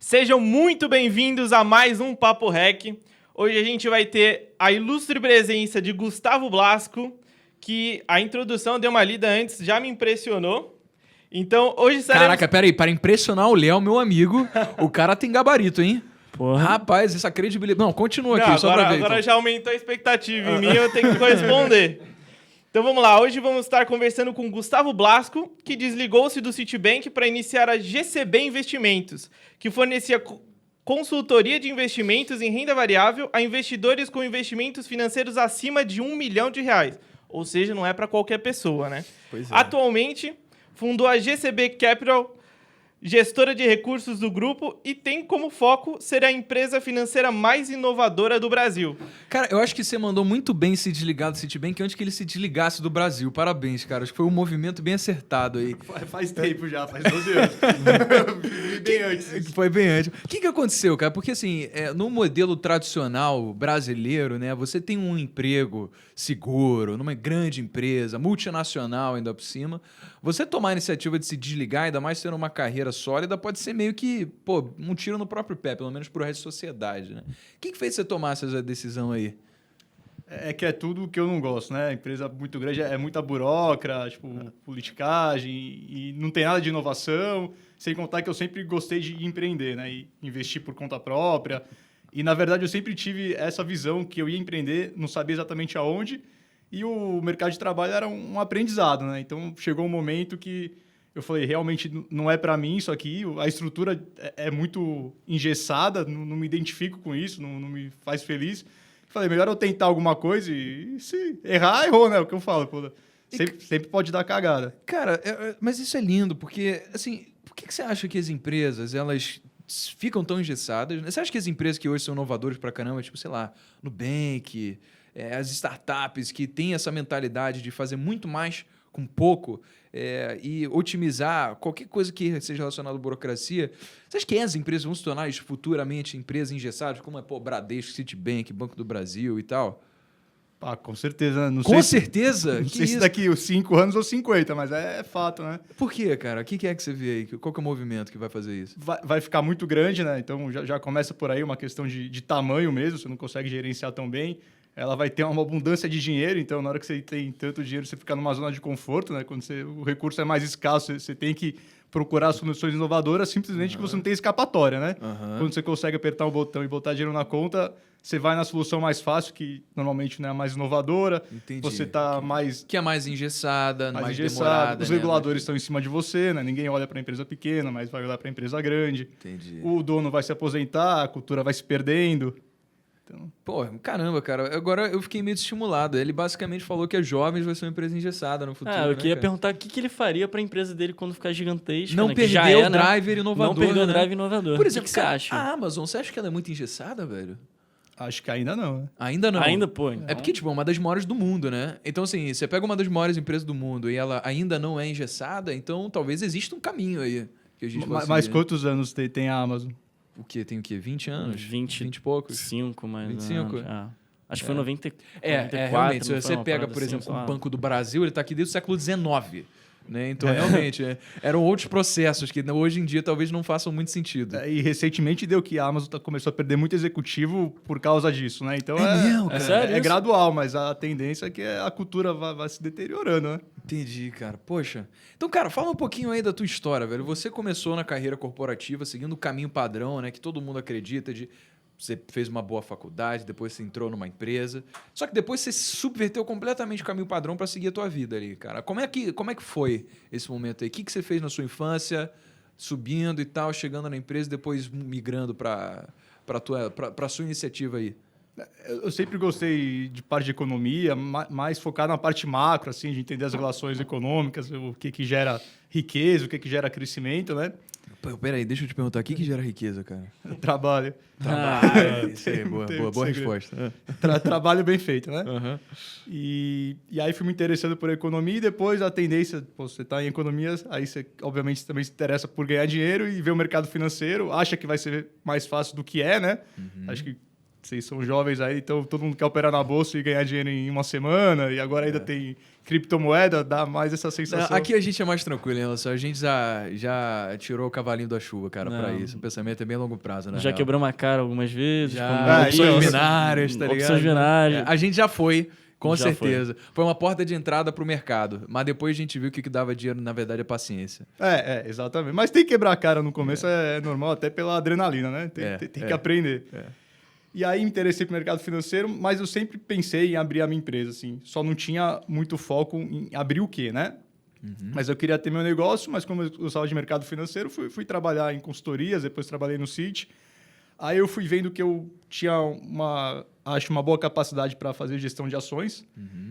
Sejam muito bem-vindos a mais um Papo Rec. Hoje a gente vai ter a ilustre presença de Gustavo Blasco, que a introdução deu uma lida antes, já me impressionou. Então, hoje estaremos... Caraca, peraí, para impressionar o Léo, meu amigo, o cara tem gabarito, hein? Porra. Rapaz, essa credibilidade... Não, continua aqui, Não, só pra ver. Agora então. já aumentou a expectativa em mim, eu tenho que corresponder. Então vamos lá, hoje vamos estar conversando com Gustavo Blasco, que desligou-se do Citibank para iniciar a GCB Investimentos, que fornecia consultoria de investimentos em renda variável a investidores com investimentos financeiros acima de R$1 milhão. Ou seja, não é para qualquer pessoa, né? Pois é. Atualmente, fundou a GCB Capital, gestora de recursos do grupo, e tem como foco ser a empresa financeira mais inovadora do Brasil. Cara, eu acho que você mandou muito bem se desligar do Citibank antes que ele se desligasse do Brasil. Parabéns, cara. Acho que foi um movimento bem acertado aí. Faz tempo já, faz 12 anos. Bem antes. Foi bem antes. O que aconteceu, cara? Porque, assim, no modelo tradicional brasileiro, né, você tem um emprego seguro, numa grande empresa, multinacional ainda por cima. Você tomar a iniciativa de se desligar, ainda mais tendo uma carreira sólida, pode ser meio que, um tiro no próprio pé, pelo menos pro resto da sociedade, né? O que fez você tomar essa decisão aí? É que é tudo que eu não gosto, né? Empresa muito grande é muita burocracia, politicagem, e não tem nada de inovação, sem contar que eu sempre gostei de empreender, né? E investir por conta própria. E, na verdade, eu sempre tive essa visão que eu ia empreender, não sabia exatamente aonde, e o mercado de trabalho era um aprendizado, né? Então, chegou um momento que eu falei, realmente não é para mim isso aqui, a estrutura é muito engessada, não me identifico com isso, não me faz feliz. Falei, melhor eu tentar alguma coisa e se errar, errou, né? O que eu falo, sempre pode dar cagada. Cara, mas isso é lindo, porque, assim, por que você acha que as empresas, elas ficam tão engessadas? Você acha que as empresas que hoje são inovadoras pra caramba, tipo, sei lá, Nubank, as startups que têm essa mentalidade de fazer muito mais com pouco e otimizar qualquer coisa que seja relacionada à burocracia, você acha que as empresas vão se tornar futuramente empresas engessadas, como Bradesco, Citibank, Banco do Brasil e tal? Ah, com certeza. Não Com sei certeza? Não sei se daqui os 5 anos ou 50, mas é fato, né? Por quê, cara? O que é que você vê aí? Qual que é o movimento que vai fazer isso? Vai ficar muito grande, né? Então já começa por aí uma questão de tamanho mesmo, você não consegue gerenciar tão bem. Ela vai ter uma abundância de dinheiro, então na hora que você tem tanto dinheiro, você fica numa zona de conforto, né? Quando o recurso é mais escasso, você tem que procurar soluções inovadoras, simplesmente que você não tem escapatória, né? Quando você consegue apertar um botão e botar dinheiro na conta, você vai na solução mais fácil, que normalmente não é a mais inovadora. Entendi. Você está mais... Que é mais engessada, mais demorada. Os reguladores estão em cima de você, né? Ninguém olha para a empresa pequena, mas vai olhar para a empresa grande. Entendi. O dono vai se aposentar, a cultura vai se perdendo. Então... Pô, caramba, cara. Agora eu fiquei meio estimulado. Ele basicamente falou que a Jovens vai ser uma empresa engessada no futuro. Eu queria né, perguntar o que ele faria para a empresa dele quando ficar gigantesca. não né? perder o driver inovador. Não perder o né? drive inovador. Por exemplo, o que você acha? a Amazon, você acha que ela é muito engessada, velho? Acho que ainda não, né? Ainda não. Ainda, pô. É porque, tipo, é uma das maiores do mundo, né? Então, assim, você pega uma das maiores empresas do mundo e ela ainda não é engessada, então talvez exista um caminho aí que a gente possa Mas seguir. quantos anos tem a Amazon? O quê? Tem o quê? 20 anos? 20 e poucos? 5, mais 25? Acho que foi 90, 94. Realmente. Se não foi você uma pega, parada por exemplo, assim, o sei lá. Banco do Brasil, ele está aqui desde o século XIX. Né? Então, realmente, eram outros processos que hoje em dia talvez não façam muito sentido. E recentemente deu que a Amazon começou a perder muito executivo por causa disso, né? Então mesmo, cara? Sério é isso? gradual, mas a tendência é que a cultura vai se deteriorando, né? Entendi, cara. Poxa. Então, cara, fala um pouquinho aí da tua história, velho. Você começou na carreira corporativa seguindo o caminho padrão, né? Que todo mundo acredita de... Você fez uma boa faculdade, depois você entrou numa empresa. Só que depois você subverteu completamente o caminho padrão para seguir a tua vida ali, cara. Como é que foi esse momento aí? O que você fez na sua infância, subindo e tal, chegando na empresa e depois migrando para a sua iniciativa aí? Eu sempre gostei de parte de economia, mais focar na parte macro, assim, de entender as relações econômicas, o que gera riqueza, o que gera crescimento, né? Peraí, deixa eu te perguntar, o que gera riqueza, cara? Trabalho. Isso aí, boa resposta. Trabalho bem feito, né? Uhum. E aí fui me interessando por economia e depois a tendência, você está em economia, aí você obviamente também se interessa por ganhar dinheiro e ver o mercado financeiro, acha que vai ser mais fácil do que é, né? Acho que vocês são jovens aí, então todo mundo quer operar na bolsa e ganhar dinheiro em uma semana, e agora ainda tem criptomoeda, dá mais essa sensação. Aqui a gente é mais tranquilo em relação. A gente já tirou o cavalinho da chuva, cara, pra isso. O pensamento é bem longo prazo, né? Já quebramos a cara algumas vezes. Já, opções binárias, tá ligado? Opções binárias. A gente já foi. Com Já certeza. Foi uma porta de entrada pro mercado. Mas depois a gente viu que o que dava dinheiro, na verdade, é paciência. Exatamente. Mas tem que quebrar a cara no começo, é normal, até pela adrenalina, né? Tem que aprender. E aí me interessei pro mercado financeiro, mas eu sempre pensei em abrir a minha empresa, assim. Só não tinha muito foco em abrir o quê, né? Mas eu queria ter meu negócio, mas como eu gostava de mercado financeiro, fui trabalhar em consultorias, depois trabalhei no Citi. Aí eu fui vendo que eu tinha uma boa capacidade para fazer gestão de ações.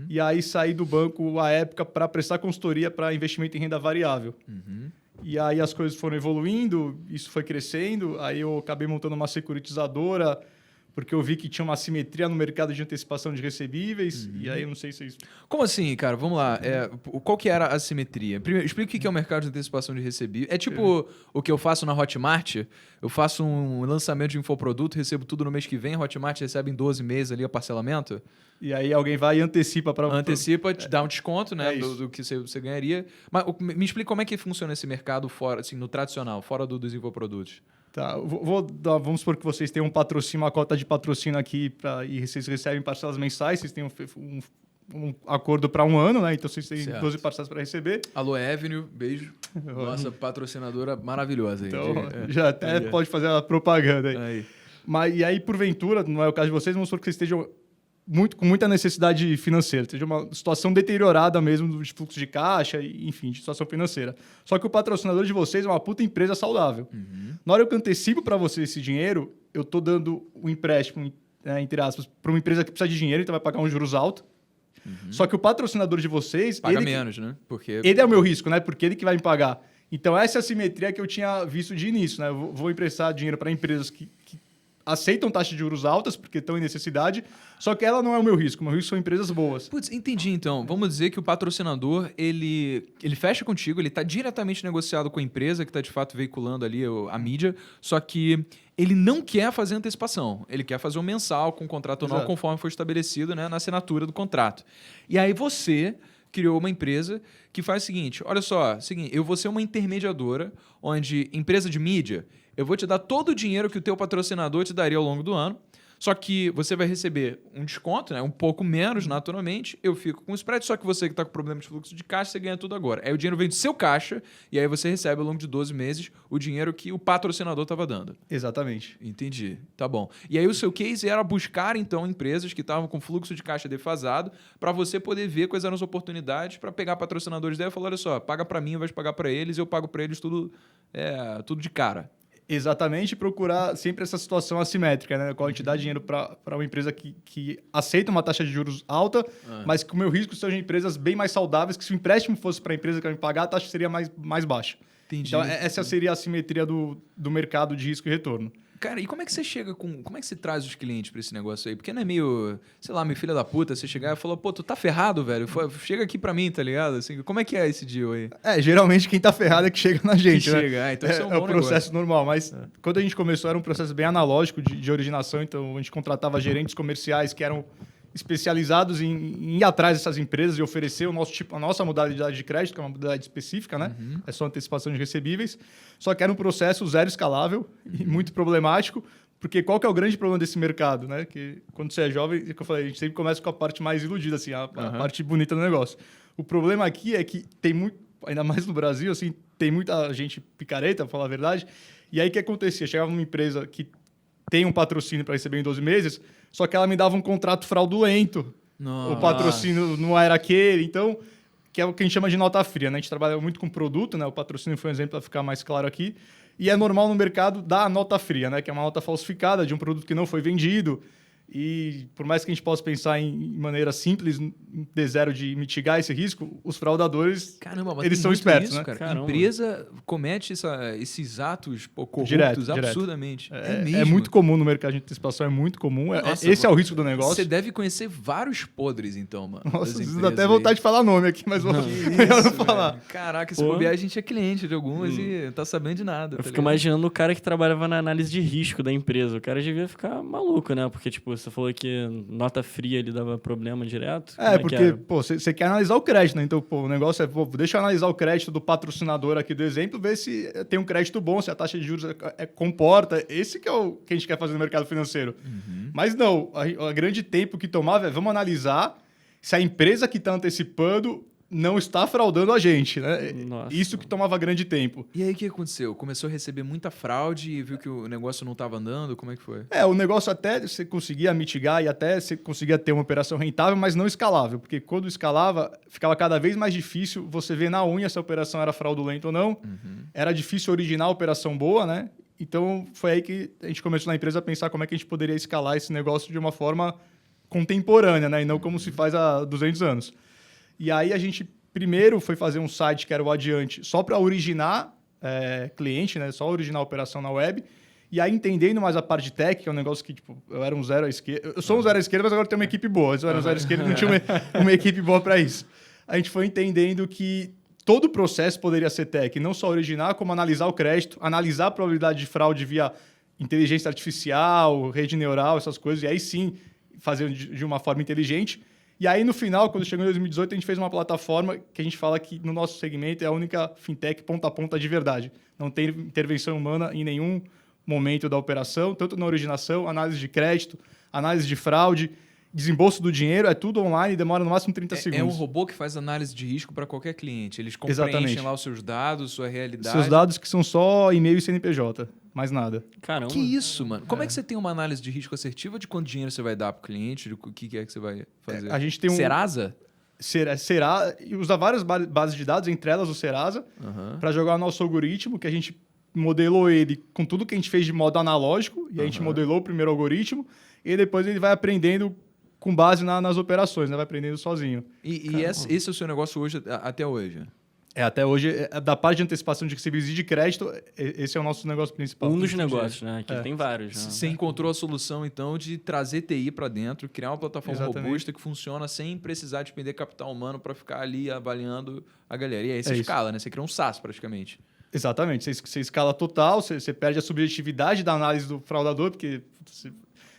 E aí saí do banco à época para prestar consultoria para investimento em renda variável. E aí as coisas foram evoluindo, isso foi crescendo. Aí eu acabei montando uma securitizadora, porque eu vi que tinha uma assimetria no mercado de antecipação de recebíveis. E aí eu não sei se isso... Como assim, cara? Vamos lá. Qual que era a assimetria? Primeiro, explica o que é o mercado de antecipação de recebíveis. É tipo o que eu faço na Hotmart. Eu faço um lançamento de infoproduto, recebo tudo no mês que vem, a Hotmart recebe em 12 meses ali o parcelamento. E aí alguém vai e antecipa para... Antecipa, te dá um desconto, né, do que você ganharia. Mas me explica como é que funciona esse mercado fora, assim, no tradicional, fora dos infoprodutos. Tá, vamos supor que vocês têm um patrocínio, uma cota de patrocínio aqui e vocês recebem parcelas mensais, vocês têm um acordo para um ano, né? Então vocês têm 12 parcelas para receber. Alô, Avenue, beijo. Nossa patrocinadora maravilhosa. Então, já até pode fazer a propaganda aí. E aí, porventura, não é o caso de vocês, vamos supor que vocês estejam com muita necessidade financeira, seja uma situação deteriorada mesmo de fluxo de caixa, enfim, de situação financeira. Só que o patrocinador de vocês é uma puta empresa saudável. Na hora que eu antecipo para vocês esse dinheiro, eu estou dando um empréstimo, entre aspas, para uma empresa que precisa de dinheiro, então vai pagar um juros alto. Só que o patrocinador de vocês... Paga menos, né? Porque... Ele é o meu risco, né? Porque ele que vai me pagar. Então, essa é a simetria que eu tinha visto de início, né? Eu vou emprestar dinheiro para empresas que aceitam taxas de juros altas porque estão em necessidade, só que ela não é o meu risco. O meu risco são empresas boas. Putz, entendi então. Vamos dizer que o patrocinador, ele fecha contigo, ele está diretamente negociado com a empresa que está de fato veiculando ali a mídia, só que ele não quer fazer antecipação. Ele quer fazer um mensal com um contrato anual conforme foi estabelecido, né, na assinatura do contrato. E aí você criou uma empresa que faz o seguinte, olha só, eu vou ser uma intermediadora onde empresa de mídia, eu vou te dar todo o dinheiro que o teu patrocinador te daria ao longo do ano, só que você vai receber um desconto, né? Um pouco menos, naturalmente, eu fico com o spread, só que você que está com problema de fluxo de caixa, você ganha tudo agora. Aí o dinheiro vem do seu caixa e aí você recebe ao longo de 12 meses o dinheiro que o patrocinador estava dando. Exatamente. Entendi. Tá bom. E aí o seu case era buscar, então, empresas que estavam com fluxo de caixa defasado para você poder ver quais eram as oportunidades para pegar patrocinadores dela e falar, olha só, paga para mim, eu vou pagar para eles, eu pago para eles tudo de cara. Exatamente, procurar sempre essa situação assimétrica, né? Qual a gente dá dinheiro para uma empresa que aceita uma taxa de juros alta, mas que o meu risco sejam empresas bem mais saudáveis, que se o empréstimo fosse para a empresa que vai me pagar, a taxa seria mais baixa. Entendi. Então, essa seria a assimetria do mercado de risco e retorno. Cara, e como é que você chega como é que você traz os clientes pra esse negócio aí? Porque não é meio, sei lá, meio filha da puta, você chegar e falar, pô, tu tá ferrado, velho? Chega aqui pra mim, tá ligado? Assim, como é que é esse deal aí? Geralmente quem tá ferrado é que chega na gente, né? Chega, então isso é um bom o processo normal, mas quando a gente começou era um processo bem analógico de originação, então a gente contratava gerentes comerciais que eram especializados em ir atrás dessas empresas e oferecer a nossa modalidade de crédito, que é uma modalidade específica, né? É só antecipação de recebíveis. Só que era um processo zero escalável e muito problemático, porque qual que é o grande problema desse mercado, né? Que quando você é jovem, é que eu falei, a gente sempre começa com a parte mais iludida, assim, a parte bonita do negócio. O problema aqui é que tem muito, ainda mais no Brasil, assim, tem muita gente picareta, pra falar a verdade. E aí o que acontecia? Chegava numa empresa que tem um patrocínio para receber em 12 meses, só que ela me dava um contrato fraudulento. Nossa. O patrocínio não era aquele, então, que é o que a gente chama de nota fria, né? A gente trabalha muito com produto, né? O patrocínio foi um exemplo para ficar mais claro aqui. E é normal no mercado dar a nota fria, né? Que é uma nota falsificada de um produto que não foi vendido. E por mais que a gente possa pensar em maneira simples, em D0 de mitigar esse risco, os fraudadores, Caramba, mas eles tem são muito espertos, isso, né? cara. Caramba. A empresa comete esses atos corruptos Direto. absurdamente. É muito comum no mercado de antecipação, é muito comum. Nossa, Esse é o risco do negócio. Você deve conhecer vários podres, então, mano. Nossa, das às vezes empresas dá até aí. vontade de falar nome aqui, mas vou melhor não falar. Velho. Caraca, se Pô. bobear, a gente é cliente de algumas e tá sabendo de nada. Eu tá fico ligado? imaginando o cara que trabalhava na análise de risco da empresa. O cara devia ficar maluco, né? Porque, tipo, você falou que nota fria ele dava problema direto. Como que Porque, era? pô, você quer analisar o crédito, né? Então, pô, o negócio é, pô, deixa eu analisar o crédito do patrocinador aqui do exemplo, ver se tem um crédito bom, se a taxa de juros comporta. Esse que é o que a gente quer fazer no mercado financeiro. Mas não, a grande tempo que tomava é, vamos analisar se a empresa que está antecipando não está fraudando a gente, né? Nossa. Isso que tomava grande tempo. E aí, o que aconteceu? Começou a receber muita fraude e viu que o negócio não tava andando? Como é que foi? O negócio até você conseguia mitigar e até você conseguia ter uma operação rentável, mas não escalável, porque quando escalava, ficava cada vez mais difícil você ver na unha se a operação era fraudulenta ou não. Era difícil originar a operação boa, né? Então, foi aí que a gente começou na empresa a pensar como é que a gente poderia escalar esse negócio de uma forma contemporânea, né? E não como se faz há 200 anos. E aí a gente primeiro foi fazer um site que era o Adiante só para originar cliente, né? Só originar a operação na web. E aí entendendo mais a parte de tech, que é um negócio que tipo, eu era um zero à esquerda. Eu sou um zero à esquerda, mas agora tenho uma equipe boa. Antes eu era um zero à esquerda e não tinha uma equipe boa para isso. A gente foi entendendo que todo o processo poderia ser tech, não só originar, como analisar o crédito, analisar a probabilidade de fraude via inteligência artificial, rede neural, essas coisas, e aí sim fazer de uma forma inteligente. E aí, no final, quando chegou em 2018, a gente fez uma plataforma que a gente fala que no nosso segmento é a única fintech ponta a ponta de verdade. Não tem intervenção humana em nenhum momento da operação, tanto na originação, análise de crédito, análise de fraude, desembolso do dinheiro, é tudo online e demora no máximo 30 segundos. É um robô que faz análise de risco para qualquer cliente. Eles Exatamente. preenchem lá os seus dados, sua realidade. Seus dados que são só e-mail e CNPJ, mais nada. Caramba. Que isso, mano? Como é que você tem uma análise de risco assertiva de quanto dinheiro você vai dar para o cliente, de o que é que você vai fazer? A gente tem um... Serasa? Serasa, e usa várias bases de dados, entre elas o Serasa, Aham. para jogar o nosso algoritmo, que a gente modelou ele com tudo que a gente fez de modo analógico, e a gente modelou o primeiro algoritmo, e depois ele vai aprendendo com base nas operações, né? Vai aprendendo sozinho. E esse é o seu negócio hoje, até hoje? Até hoje, da parte de antecipação de recebíveis e de crédito, esse é o nosso negócio principal. Um dos negócios, né? Que É. tem vários. Né? Você encontrou a solução, então, de trazer TI para dentro, criar uma plataforma Exatamente. robusta que funciona sem precisar despender capital humano para ficar ali avaliando a galera. E aí você É isso. escala, né? Você cria um SaaS praticamente. Exatamente. Você escala total, você perde a subjetividade da análise do fraudador, porque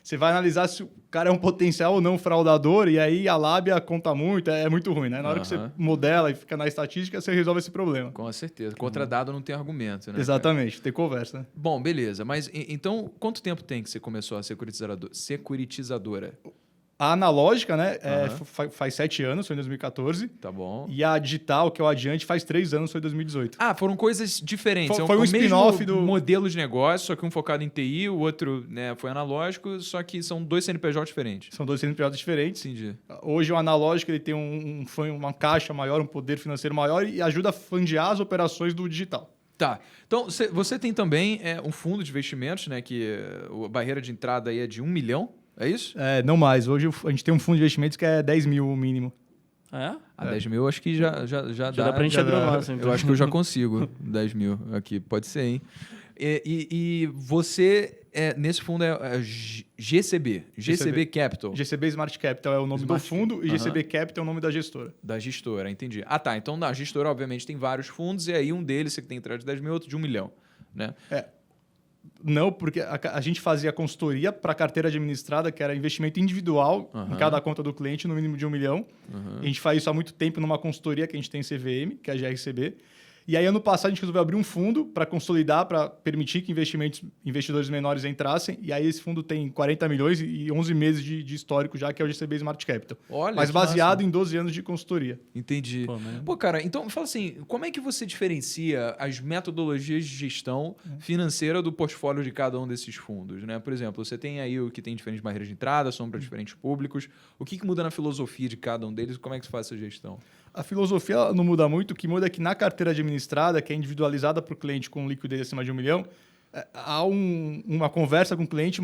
você vai analisar se o cara é um potencial ou não fraudador, e aí a lábia conta muito, é muito ruim, né? Na hora que você Aham. modela e fica na estatística, você resolve esse problema. Com certeza. Contra dado não tem argumento, né? cara? Exatamente, tem conversa, né? Bom, beleza. Mas então, quanto tempo tem que você começou a securitizadora? A analógica, né, Aham. faz 7 anos, foi em 2014. Tá bom. E a digital, que é o Adiante, faz 3 anos, foi em 2018. Ah, foram coisas diferentes. Foi um o mesmo spin-off do- modelo de negócio, só que um focado em TI, o outro, né, foi analógico, só que são dois CNPJ diferentes. São dois CNPJs diferentes. Entendi. Hoje o analógico ele tem uma caixa maior, um poder financeiro maior e ajuda a fundear as operações do digital. Tá. Então, você tem também um fundo de investimentos, né, que a barreira de entrada aí é de 1 milhão, é isso? Não mais. Hoje a gente tem um fundo de investimentos que é 10 mil o mínimo. É? A 10 mil eu acho que já Já dá pra gente abrir o nosso, então. Eu acho que eu já consigo 10 mil aqui, pode ser, hein? E você, nesse fundo, é GCB Capital, GCB Smart Capital é o nome Smart do fundo e Aham. GCB Capital é o nome da gestora. da gestora, entendi. Ah, tá. Então, na gestora, obviamente, tem vários fundos, e aí um deles você tem entrada de 10 mil, outro de 1 milhão, né? Não, porque a gente fazia consultoria para a carteira administrada, que era investimento individual Aham. em cada conta do cliente, no mínimo de 1 milhão. Uhum. A gente faz isso há muito tempo numa consultoria que a gente tem em CVM, que é a GRCB. E aí, ano passado, a gente resolveu abrir um fundo para consolidar, para permitir que investidores menores entrassem. E aí, esse fundo tem 40 milhões e 11 meses de histórico já, que é o GCB Smart Capital. Olha, Mas que baseado massa. em 12 anos de consultoria. Entendi. Pô, mas- Pô, cara, então fala assim, como é que você diferencia as metodologias de gestão financeira do portfólio de cada um desses fundos, né? Por exemplo, você tem aí o que tem diferentes barreiras de entrada, são para diferentes públicos. O que muda na filosofia de cada um deles? Como é que você faz essa gestão? A filosofia ela não muda muito. O que muda é que na carteira administrada, que é individualizada para o cliente com liquidez acima de 1 milhão, há uma conversa com o cliente,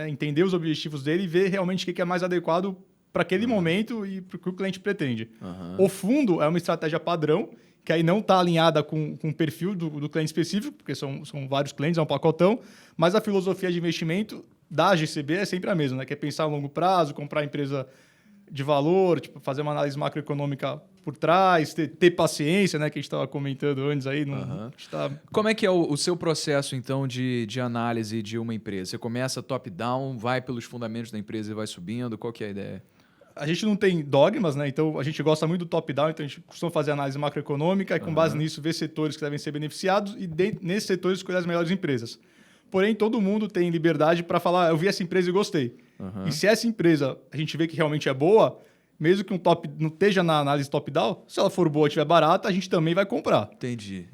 entender os objetivos dele e ver realmente o que é mais adequado para aquele momento e para o que o cliente pretende. O fundo é uma estratégia padrão, que aí não está alinhada com o perfil do cliente específico, porque são vários clientes, é um pacotão, mas a filosofia de investimento da GCB é sempre a mesma, né? Que é pensar a longo prazo, comprar a empresa de valor, tipo, fazer uma análise macroeconômica por trás, ter paciência, né? Que a gente estava comentando antes aí. Como é que é o seu processo, então, de análise de uma empresa? Você começa top-down, vai pelos fundamentos da empresa e vai subindo? Qual que é a ideia? A gente não tem dogmas, né? Então a gente gosta muito do top-down, então a gente costuma fazer análise macroeconômica e, com base nisso, ver setores que devem ser beneficiados e, nesses setores, escolher as melhores empresas. Porém, todo mundo tem liberdade para falar, eu vi essa empresa e gostei. E se essa empresa a gente vê que realmente é boa, mesmo que não esteja na análise top-down, se ela for boa e estiver barata, a gente também vai comprar. Entendi.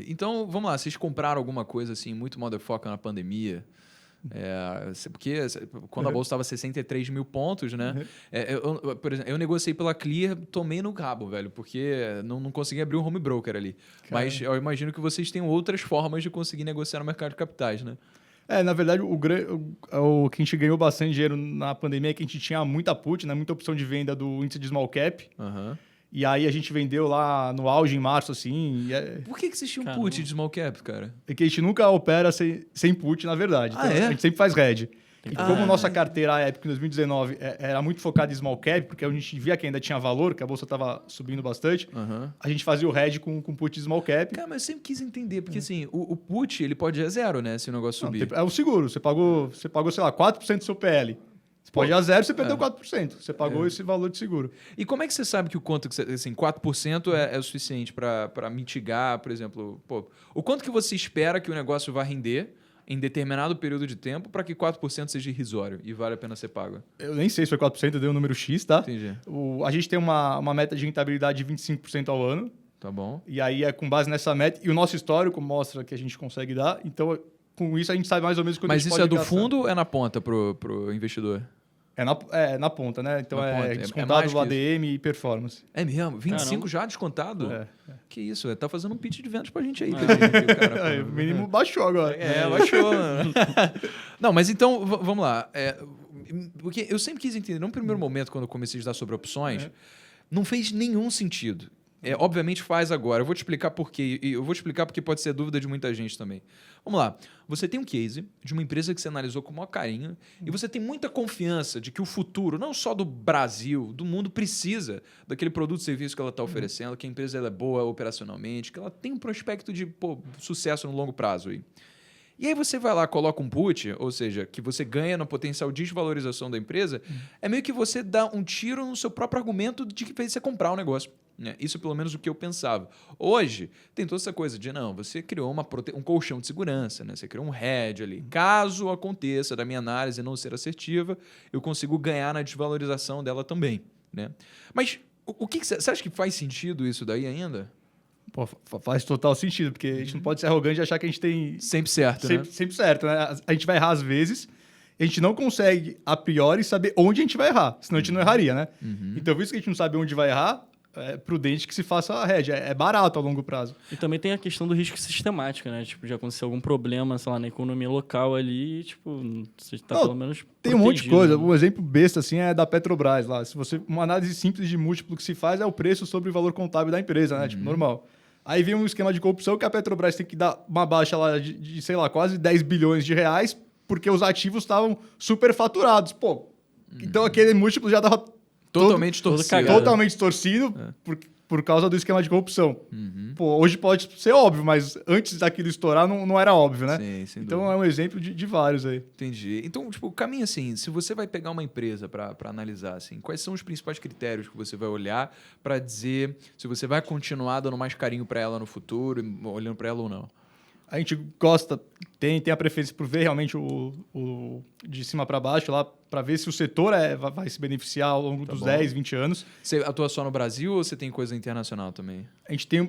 Então, vamos lá, vocês compraram alguma coisa assim, muito motherfucker na pandemia? Porque quando a bolsa estava 63 mil pontos, né? Por exemplo, eu negociei pela Clear, tomei no cabo, velho, porque não consegui abrir um home broker ali. Mas eu imagino que vocês tenham outras formas de conseguir negociar no mercado de capitais, né? Na verdade, o que a gente ganhou bastante dinheiro na pandemia é que a gente tinha muita put, né? Muita opção de venda do índice de small cap. E aí a gente vendeu lá no auge, em março, assim. Por que vocês tinham put de small cap, cara? É que a gente nunca opera sem put, na verdade. Então, a gente sempre faz hedge. E como nossa carteira, à época, em 2019, era muito focada em small cap, porque a gente via que ainda tinha valor, que a bolsa estava subindo bastante, a gente fazia o hedge com put de small cap. Cara, mas eu sempre quis entender, porque assim, o put, ele pode ir a zero, né? Se o negócio subir. É o seguro. Você pagou, sei lá, 4% do seu PL. Você pode ir a zero, você perdeu 4%. Você pagou esse valor de seguro. E como é que você sabe que o quanto, assim, 4% é o suficiente para mitigar, por exemplo, o quanto que você espera que o negócio vá render em determinado período de tempo para que 4% seja irrisório e vale a pena ser pago? Eu nem sei se foi 4%, eu dei um número X, tá? Entendi. A gente tem uma meta de rentabilidade de 25% ao ano. Tá bom. E aí é com base nessa meta. E o nosso histórico mostra que a gente consegue dar. Então, com isso, a gente sabe mais ou menos quanto a gente pode Mas isso é do gastar. fundo ou é na ponta pro investidor? Na ponta, né? Então Na ponta. descontado É o ADM e performance. É mesmo? 25 Caramba. já descontado? É. Que isso? Tá fazendo um pitch de vendas pra gente aí. Pedrinho, cara, pô. O mínimo baixou agora. Baixou. Mano. Não, mas então, vamos lá. Porque eu sempre quis entender, num primeiro momento, quando eu comecei a estudar sobre opções, não fez nenhum sentido. Obviamente faz agora. Eu vou te explicar por quê. E eu vou te explicar porque pode ser dúvida de muita gente também. Vamos lá. Você tem um case de uma empresa que você analisou com o maior carinho e você tem muita confiança de que o futuro, não só do Brasil, do mundo, precisa daquele produto e serviço que ela está oferecendo, que a empresa ela é boa operacionalmente, que ela tem um prospecto de sucesso no longo prazo aí. E aí você vai lá, coloca um put, ou seja, que você ganha na potencial desvalorização da empresa, é meio que você dá um tiro no seu próprio argumento de que fez você comprar o negócio. Né? Isso é pelo menos o que eu pensava. Hoje, tem toda essa coisa de, não, você criou um colchão de segurança, né? Você criou um hedge ali. Caso aconteça da minha análise não ser assertiva, eu consigo ganhar na desvalorização dela também. Né? Mas o que você acha que faz sentido isso daí ainda? Pô, faz total sentido, porque a gente não pode ser arrogante e achar que a gente tem... Sempre certo, né? Sempre certo, né? A gente vai errar às vezes, e a gente não consegue, a priori, saber onde a gente vai errar, senão a gente não erraria, né? Então, visto que a gente não sabe onde vai errar, é prudente que se faça a hedge. É barato a longo prazo. E também tem a questão do risco sistemático, né? Tipo, de acontecer algum problema, sei lá, na economia local ali, tipo, você está pelo menos tem um monte de coisa. né? Um exemplo besta, assim, é da Petrobras lá. Uma análise simples de múltiplo que se faz é o preço sobre o valor contábil da empresa, né? Tipo, normal. Aí vem um esquema de corrupção que a Petrobras tem que dar uma baixa lá de sei lá, quase 10 bilhões de reais, porque os ativos estavam superfaturados. Pô, então aquele múltiplo já estava Totalmente torcido. cagado. totalmente torcido por causa do esquema de corrupção. Pô, hoje pode ser óbvio, mas antes daquilo estourar não era óbvio, né? Sim, sem então dúvida. é um exemplo de vários aí. Entendi. Então, tipo, o caminho assim, se você vai pegar uma empresa para analisar, assim, quais são os principais critérios que você vai olhar para dizer se você vai continuar dando mais carinho para ela no futuro, olhando para ela ou não? A gente gosta, tem a preferência por ver realmente o de cima para baixo lá, para ver se o setor vai se beneficiar ao longo dos 10, 20 anos. Você atua só no Brasil ou você tem coisa internacional também? A gente tem...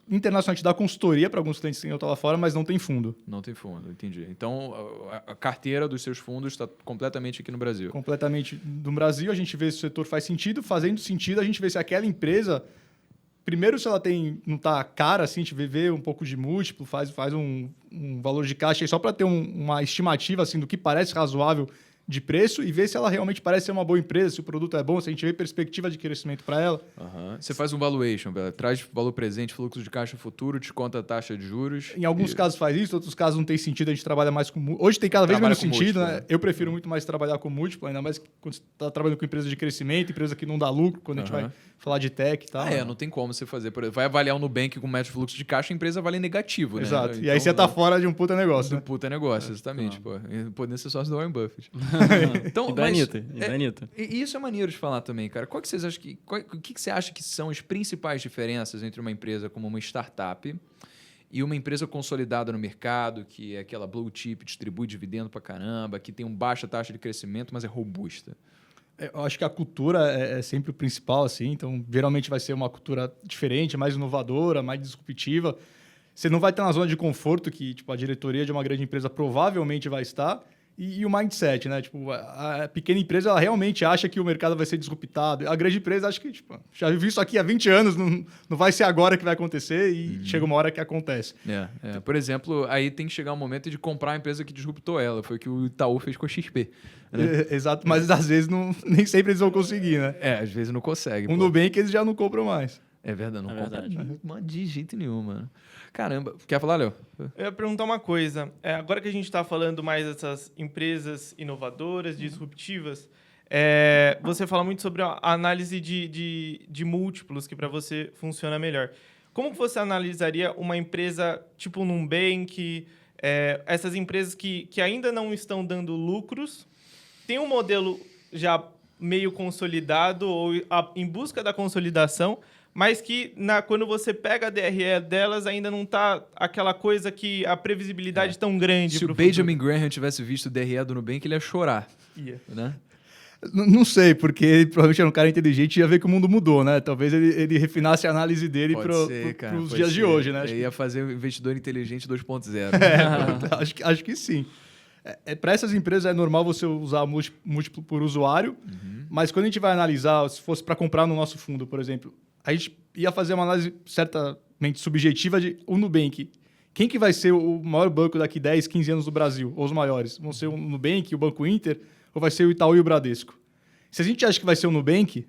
Internacional, a gente dá consultoria para alguns clientes que estão lá fora, mas não tem fundo. Não tem fundo, entendi. Então, a carteira dos seus fundos está completamente aqui no Brasil. Completamente no Brasil, a gente vê se o setor faz sentido. Fazendo sentido, a gente vê se aquela empresa primeiro, se ela não está cara, assim, a gente vê um pouco de múltiplo, faz um valor de caixa aí só para ter uma estimativa assim, do que parece razoável de preço e ver se ela realmente parece ser uma boa empresa, se o produto é bom, se a gente vê perspectiva de crescimento para ela. Você faz um valuation, traz valor presente, fluxo de caixa futuro, desconta a taxa de juros. Em alguns casos faz isso, outros casos não tem sentido, a gente trabalha mais com... Hoje tem cada vez menos sentido, né? Eu prefiro muito mais trabalhar com múltiplo, ainda mais quando você está trabalhando com empresa de crescimento, empresa que não dá lucro, quando a gente vai falar de tech e tal. Não tem como você fazer. Por exemplo, vai avaliar o Nubank com médio fluxo de caixa, a empresa vale negativo, né? Exato. Então, e aí você tá fora de um puta negócio. Do puta negócio, exatamente. Pô. Podendo ser sócio do Warren Buffett. Então, da Anitta. E isso é maneiro de falar também, cara. Qual que vocês acham o que você acha que são as principais diferenças entre uma empresa como uma startup e uma empresa consolidada no mercado, que é aquela blue chip, distribui dividendo pra caramba, que tem uma baixa taxa de crescimento, mas é robusta? Eu acho que a cultura é sempre o principal, assim. Então, geralmente vai ser uma cultura diferente, mais inovadora, mais disruptiva. Você não vai estar na zona de conforto que tipo, a diretoria de uma grande empresa provavelmente vai estar. E o mindset, né? Tipo, a pequena empresa, ela realmente acha que o mercado vai ser disruptado. A grande empresa acha que, tipo, já viu isso aqui há 20 anos, não vai ser agora que vai acontecer e chega uma hora que acontece. Por exemplo, aí tem que chegar um momento de comprar a empresa que disruptou ela. Foi o que o Itaú fez com a XP. Né? Exato, mas às vezes nem sempre eles vão conseguir, né? Às vezes não consegue. Nubank eles já não compram mais. É verdade, não compra de jeito nenhum, mano. Caramba. Quer falar, Léo? Eu ia perguntar uma coisa. Agora que a gente está falando mais dessas empresas inovadoras, disruptivas, você fala muito sobre a análise de múltiplos, que para você funciona melhor. Como que você analisaria uma empresa tipo Nubank, essas empresas que ainda não estão dando lucros, tem um modelo já meio consolidado ou em busca da consolidação, mas que quando você pega a DRE delas, ainda não está aquela coisa que a previsibilidade tão grande. Se o Benjamin Graham tivesse visto o DRE do Nubank, ele ia chorar. Né? Não sei, porque ele provavelmente era um cara inteligente e ia ver que o mundo mudou, né? Talvez ele refinasse a análise dele para os dias de hoje, né? Ele ia fazer o investidor inteligente 2.0. Acho que sim. Para essas empresas é normal você usar múltiplo por usuário, mas quando a gente vai analisar, se fosse para comprar no nosso fundo, por exemplo, a gente ia fazer uma análise certamente subjetiva de o Nubank. Quem que vai ser o maior banco daqui 10, 15 anos do Brasil? Ou os maiores? Vão ser o Nubank, o Banco Inter, ou vai ser o Itaú e o Bradesco? Se a gente acha que vai ser o Nubank,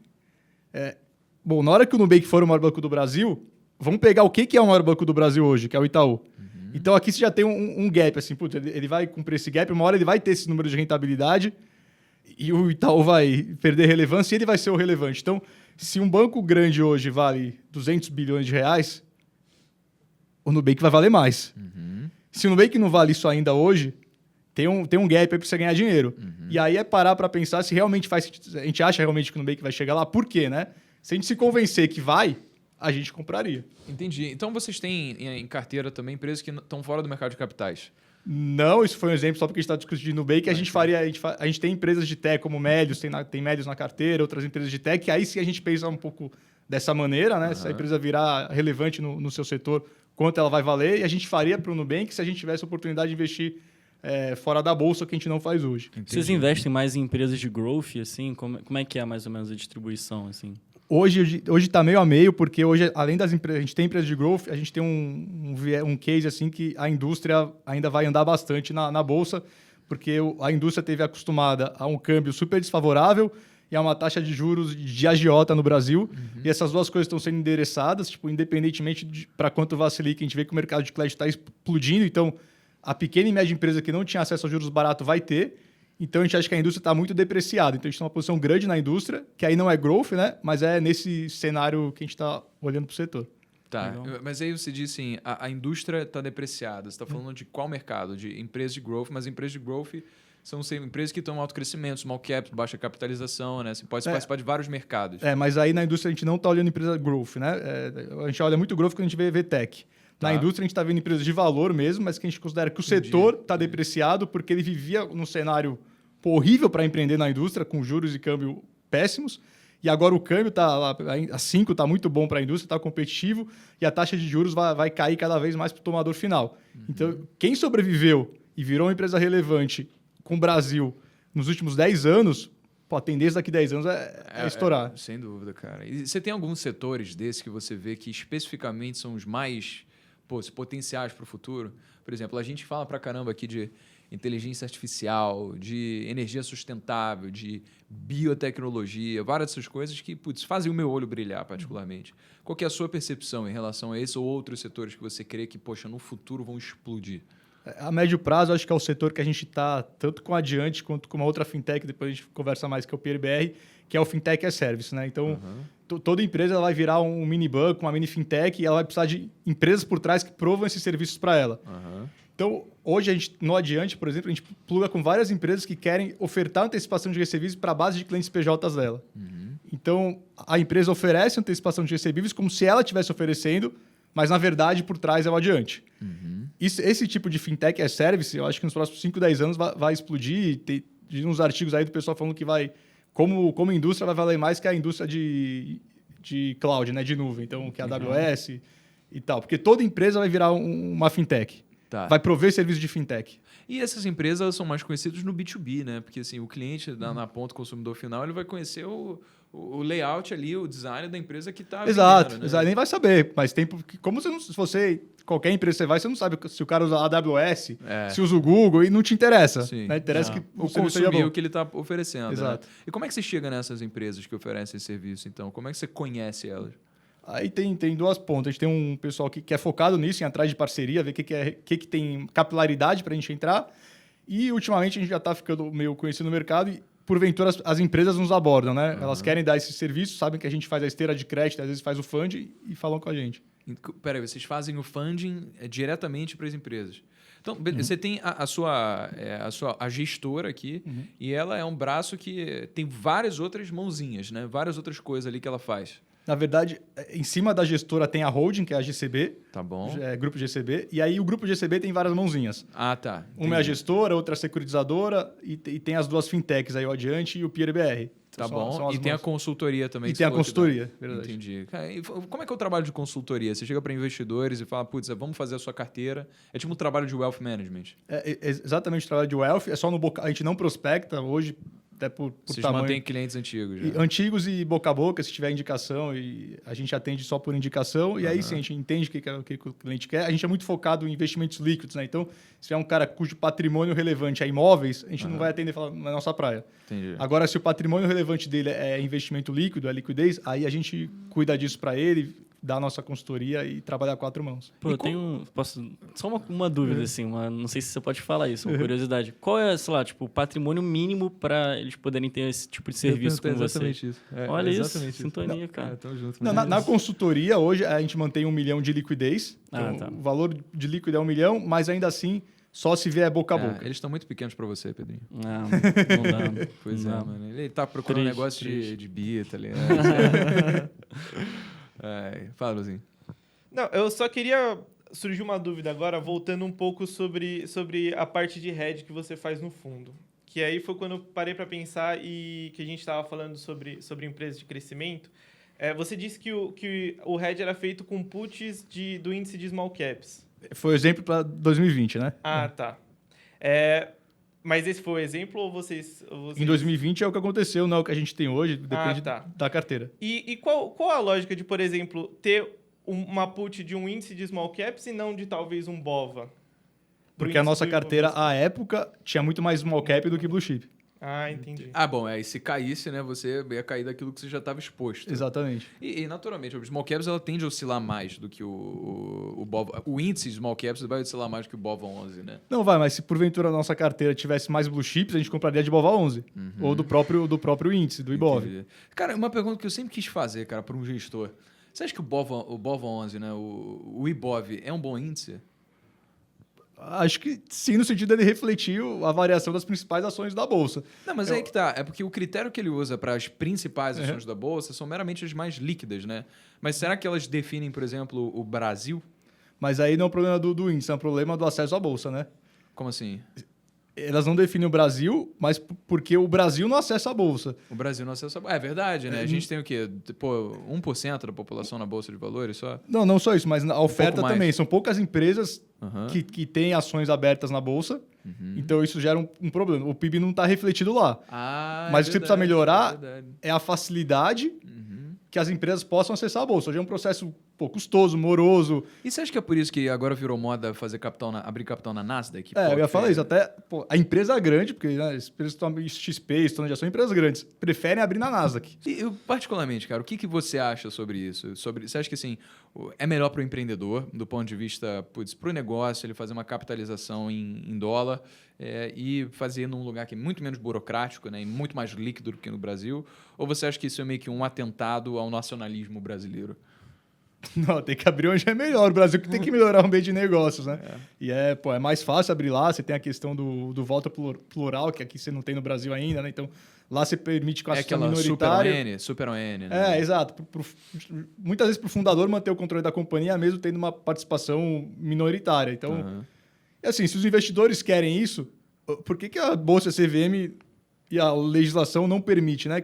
na hora que o Nubank for o maior banco do Brasil, vamos pegar o que é o maior banco do Brasil hoje, que é o Itaú. Então aqui você já tem um gap, assim, putz, ele vai cumprir esse gap, uma hora ele vai ter esse número de rentabilidade e o Itaú vai perder relevância e ele vai ser o relevante. Então, se um banco grande hoje vale 200 bilhões de reais, o Nubank vai valer mais. Se o Nubank não vale isso ainda hoje, tem um gap aí para você ganhar dinheiro. E aí é parar para pensar se realmente faz sentido. A gente acha realmente que o Nubank vai chegar lá. Por quê, né? Se a gente se convencer que vai, a gente compraria. Entendi. Então vocês têm em carteira também empresas que estão fora do mercado de capitais? Não, isso foi um exemplo só porque a gente está discutindo Nubank. A gente tem empresas de tech como Melius, tem Melius na carteira, outras empresas de tech. Aí sim a gente pensa um pouco dessa maneira, né? Se a empresa virar relevante no seu setor, quanto ela vai valer. E a gente faria para o Nubank se a gente tivesse a oportunidade de investir fora da bolsa, que a gente não faz hoje. Entendi. Vocês investem mais em empresas de growth, assim? Como é que é mais ou menos a distribuição, assim? Hoje está meio a meio, porque hoje, além das empresas, a gente tem empresas de growth, a gente tem um case assim que a indústria ainda vai andar bastante na bolsa, porque a indústria teve acostumada a um câmbio super desfavorável e a uma taxa de juros de agiota no Brasil. E essas duas coisas estão sendo endereçadas, tipo, independentemente para quanto vá a Selic, a gente vê que o mercado de crédito está explodindo, então a pequena e média empresa que não tinha acesso a juros baratos vai ter. Então, a gente acha que a indústria está muito depreciada. Então, a gente tem uma posição grande na indústria, que aí não é growth, né? Mas é nesse cenário que a gente está olhando para o setor. Tá, Legal. mas aí você diz assim, a indústria está depreciada. Você está falando de qual mercado? De empresas de growth, mas empresas de growth são empresas que estão em alto crescimento, small caps, baixa capitalização, né? Você pode participar de vários mercados. Mas aí na indústria a gente não está olhando empresa growth, né? A gente olha muito growth quando a gente vê tech. Na indústria a gente está vendo empresas de valor mesmo, mas que a gente considera que o setor está depreciado porque ele vivia num cenário horrível para empreender na indústria, com juros e câmbio péssimos. E agora o câmbio está lá, a 5 está muito bom para a indústria, está competitivo, e a taxa de juros vai cair cada vez mais para o tomador final. Então, quem sobreviveu e virou uma empresa relevante com o Brasil nos últimos 10 anos, pô, a tendência daqui a 10 anos é estourar. Sem dúvida, cara. E você tem alguns setores desses que você vê que especificamente são os mais potenciais para o futuro? Por exemplo, a gente fala pra caramba aqui de inteligência artificial, de energia sustentável, de biotecnologia, várias dessas coisas que, fazem o meu olho brilhar particularmente. Qual que é a sua percepção em relação a esse ou outros setores que você crê que, poxa, no futuro vão explodir? A médio prazo, acho que é o setor que a gente está tanto com a Adiante quanto com uma outra fintech, depois a gente conversa mais, que é o PRBR, que é o Fintech as Service, né? Então, toda empresa ela vai virar um mini banco, uma mini fintech, e ela vai precisar de empresas por trás que provam esses serviços para ela. Então, hoje, a gente, no Adiante, por exemplo, a gente pluga com várias empresas que querem ofertar antecipação de recebíveis para a base de clientes PJs dela. Então, a empresa oferece antecipação de recebíveis como se ela estivesse oferecendo, mas, na verdade, por trás é o Adiante. Esse tipo de fintech as service, eu acho que nos próximos 5, 10 anos vai explodir. Tem uns artigos aí do pessoal falando que vai, como indústria, vai valer mais que a indústria de cloud, né, de nuvem. Então, que é a AWS e tal. Porque toda empresa vai virar uma fintech. Vai prover serviço de fintech. E essas empresas elas são mais conhecidas no B2B, né? Porque assim, o cliente, na ponta consumidor final, ele vai conhecer o layout ali, o design da empresa que está Exato, vendendo, né? exato. Nem vai saber. Mas tem... Como você não... Se você... Qualquer empresa você não sabe se o cara usa AWS, se usa o Google, e não te interessa. Né? Interessa que o consumir o que ele está oferecendo. Exato. Né? E como é que você chega nessas empresas que oferecem esse serviço, então? Como é que você conhece elas? Aí tem duas pontas. A gente tem um pessoal que é focado nisso, em atrás de parceria, ver o que tem capilaridade para a gente entrar. E, ultimamente, a gente já está ficando meio conhecido no mercado e, porventura, as empresas nos abordam, né? Elas querem dar esse serviço, sabem que a gente faz a esteira de crédito, às vezes faz o funding e falam com a gente. Peraí, vocês fazem o funding diretamente para as empresas. Então, você tem a gestora aqui e ela é um braço que tem várias outras mãozinhas, né? Várias outras coisas ali que ela faz. Na verdade, em cima da gestora tem a holding, que é a GCB. Tá bom. Grupo GCB. E aí o grupo GCB tem várias mãozinhas. Ah, tá. Entendi. Uma é a gestora, outra é a securitizadora e tem as duas fintechs aí, o Adiante e o PRBR. Tá bom. E tem a consultoria também. E tem a consultoria, verdade. Entendi. E como é que é o trabalho de consultoria? Você chega para investidores e fala, putz, vamos fazer a sua carteira. É tipo um trabalho de wealth management. É exatamente o trabalho de wealth. É só no boca... A gente não prospecta hoje, até por Vocês tamanho. mantêm clientes antigos. Já. Antigos e boca a boca, se tiver indicação. E a gente atende só por indicação. E aí sim, a gente entende o que o cliente quer. A gente é muito focado em investimentos líquidos, né? Então, se é um cara cujo patrimônio relevante é imóveis, a gente não vai atender e falar na nossa praia. Entendi. Agora, se o patrimônio relevante dele é investimento líquido, é liquidez, aí a gente cuida disso para ele, dá a nossa consultoria e trabalhar a 4 mãos. Pô, eu tenho... Só uma dúvida, assim, não sei se você pode falar isso, uma curiosidade. Qual é, sei lá, tipo, o patrimônio mínimo para eles poderem ter esse tipo de serviço com você? Exatamente isso. Olha isso, sintonia, cara. Tamo junto. Na consultoria, hoje, a gente mantém 1 milhão de liquidez. Então, o valor de líquido é 1 milhão, mas ainda assim, só se vier boca a boca. Eles estão muito pequenos para você, Pedrinho. Não dá. Pois não é, dá. mano. Ele tá procurando Triste, negócio triste. de bita ali. Fala, Luzinho. Não, eu só queria... Surgiu uma dúvida agora, voltando um pouco sobre a parte de hedge que você faz no fundo. Que aí foi quando eu parei para pensar e que a gente estava falando sobre empresas de crescimento. Você disse que o hedge era feito com puts do índice de small caps. Foi o exemplo para 2020, né? Ah, tá. Mas esse foi o exemplo ou vocês... Em 2020 é o que aconteceu, não é o que a gente tem hoje, depende da carteira. E qual a lógica de, por exemplo, ter uma put de um índice de small caps e não de talvez um BOVA? Porque a nossa carteira, à época, tinha muito mais small cap do que blue chip. Ah, entendi. Ah, bom, e se caísse, né, você ia cair daquilo que você já estava exposto. Exatamente. E naturalmente, o small caps ela tende a oscilar mais do que o BOVA. O índice small caps vai oscilar mais do que o BOVA 11, né? Não vai, mas se porventura a nossa carteira tivesse mais blue chips, a gente compraria de BOVA 11. Ou do próprio índice, do IBOV. Entendi. Cara, uma pergunta que eu sempre quis fazer, cara, para um gestor. Você acha que o BOVA 11, né, o IBOV, é um bom índice? Acho que sim, no sentido dele refletir a variação das principais ações da Bolsa. Não, mas aí que tá. É porque o critério que ele usa para as principais ações da Bolsa são meramente as mais líquidas, né? Mas será que elas definem, por exemplo, o Brasil? Mas aí não é um problema do índice, é um problema do acesso à Bolsa, né? Como assim? Elas não definem o Brasil, mas porque o Brasil não acessa a Bolsa. O Brasil não acessa... É verdade, né? A gente tem o quê? Pô, 1% da população na Bolsa de Valores só? Não só isso, mas a oferta mais. também. São poucas empresas que têm ações abertas na Bolsa Então isso gera um problema. O PIB não está refletido lá. Ah, Mas o que você precisa melhorar é verdade. é a facilidade que as empresas possam acessar a bolsa. Hoje é um processo custoso, moroso. E você acha que é por isso que agora virou moda fazer abrir capital na Nasdaq? Eu ia falar isso. Até a empresa grande, porque né, as empresas que estão XP, estão já são empresas grandes, preferem abrir na Nasdaq. E eu, particularmente, cara, o que você acha sobre isso? Você acha que assim, é melhor para o empreendedor, do ponto de vista, para o negócio, ele fazer uma capitalização em dólar e fazer num lugar que é muito menos burocrático, né, e muito mais líquido do que no Brasil? Ou você acha que isso é meio que um atentado ao nacionalismo brasileiro? Não, tem que abrir onde é melhor. O Brasil que tem que melhorar o meio de negócios, né? E é mais fácil abrir lá. Você tem a questão do voto plural, que aqui você não tem no Brasil ainda, né? Então, lá você permite classificação minoritária. Super ON, né? Exato. Muitas vezes para o fundador manter o controle da companhia, mesmo tendo uma participação minoritária. Então, assim, se os investidores querem isso, por que a Bolsa CVM e a legislação não permite, né?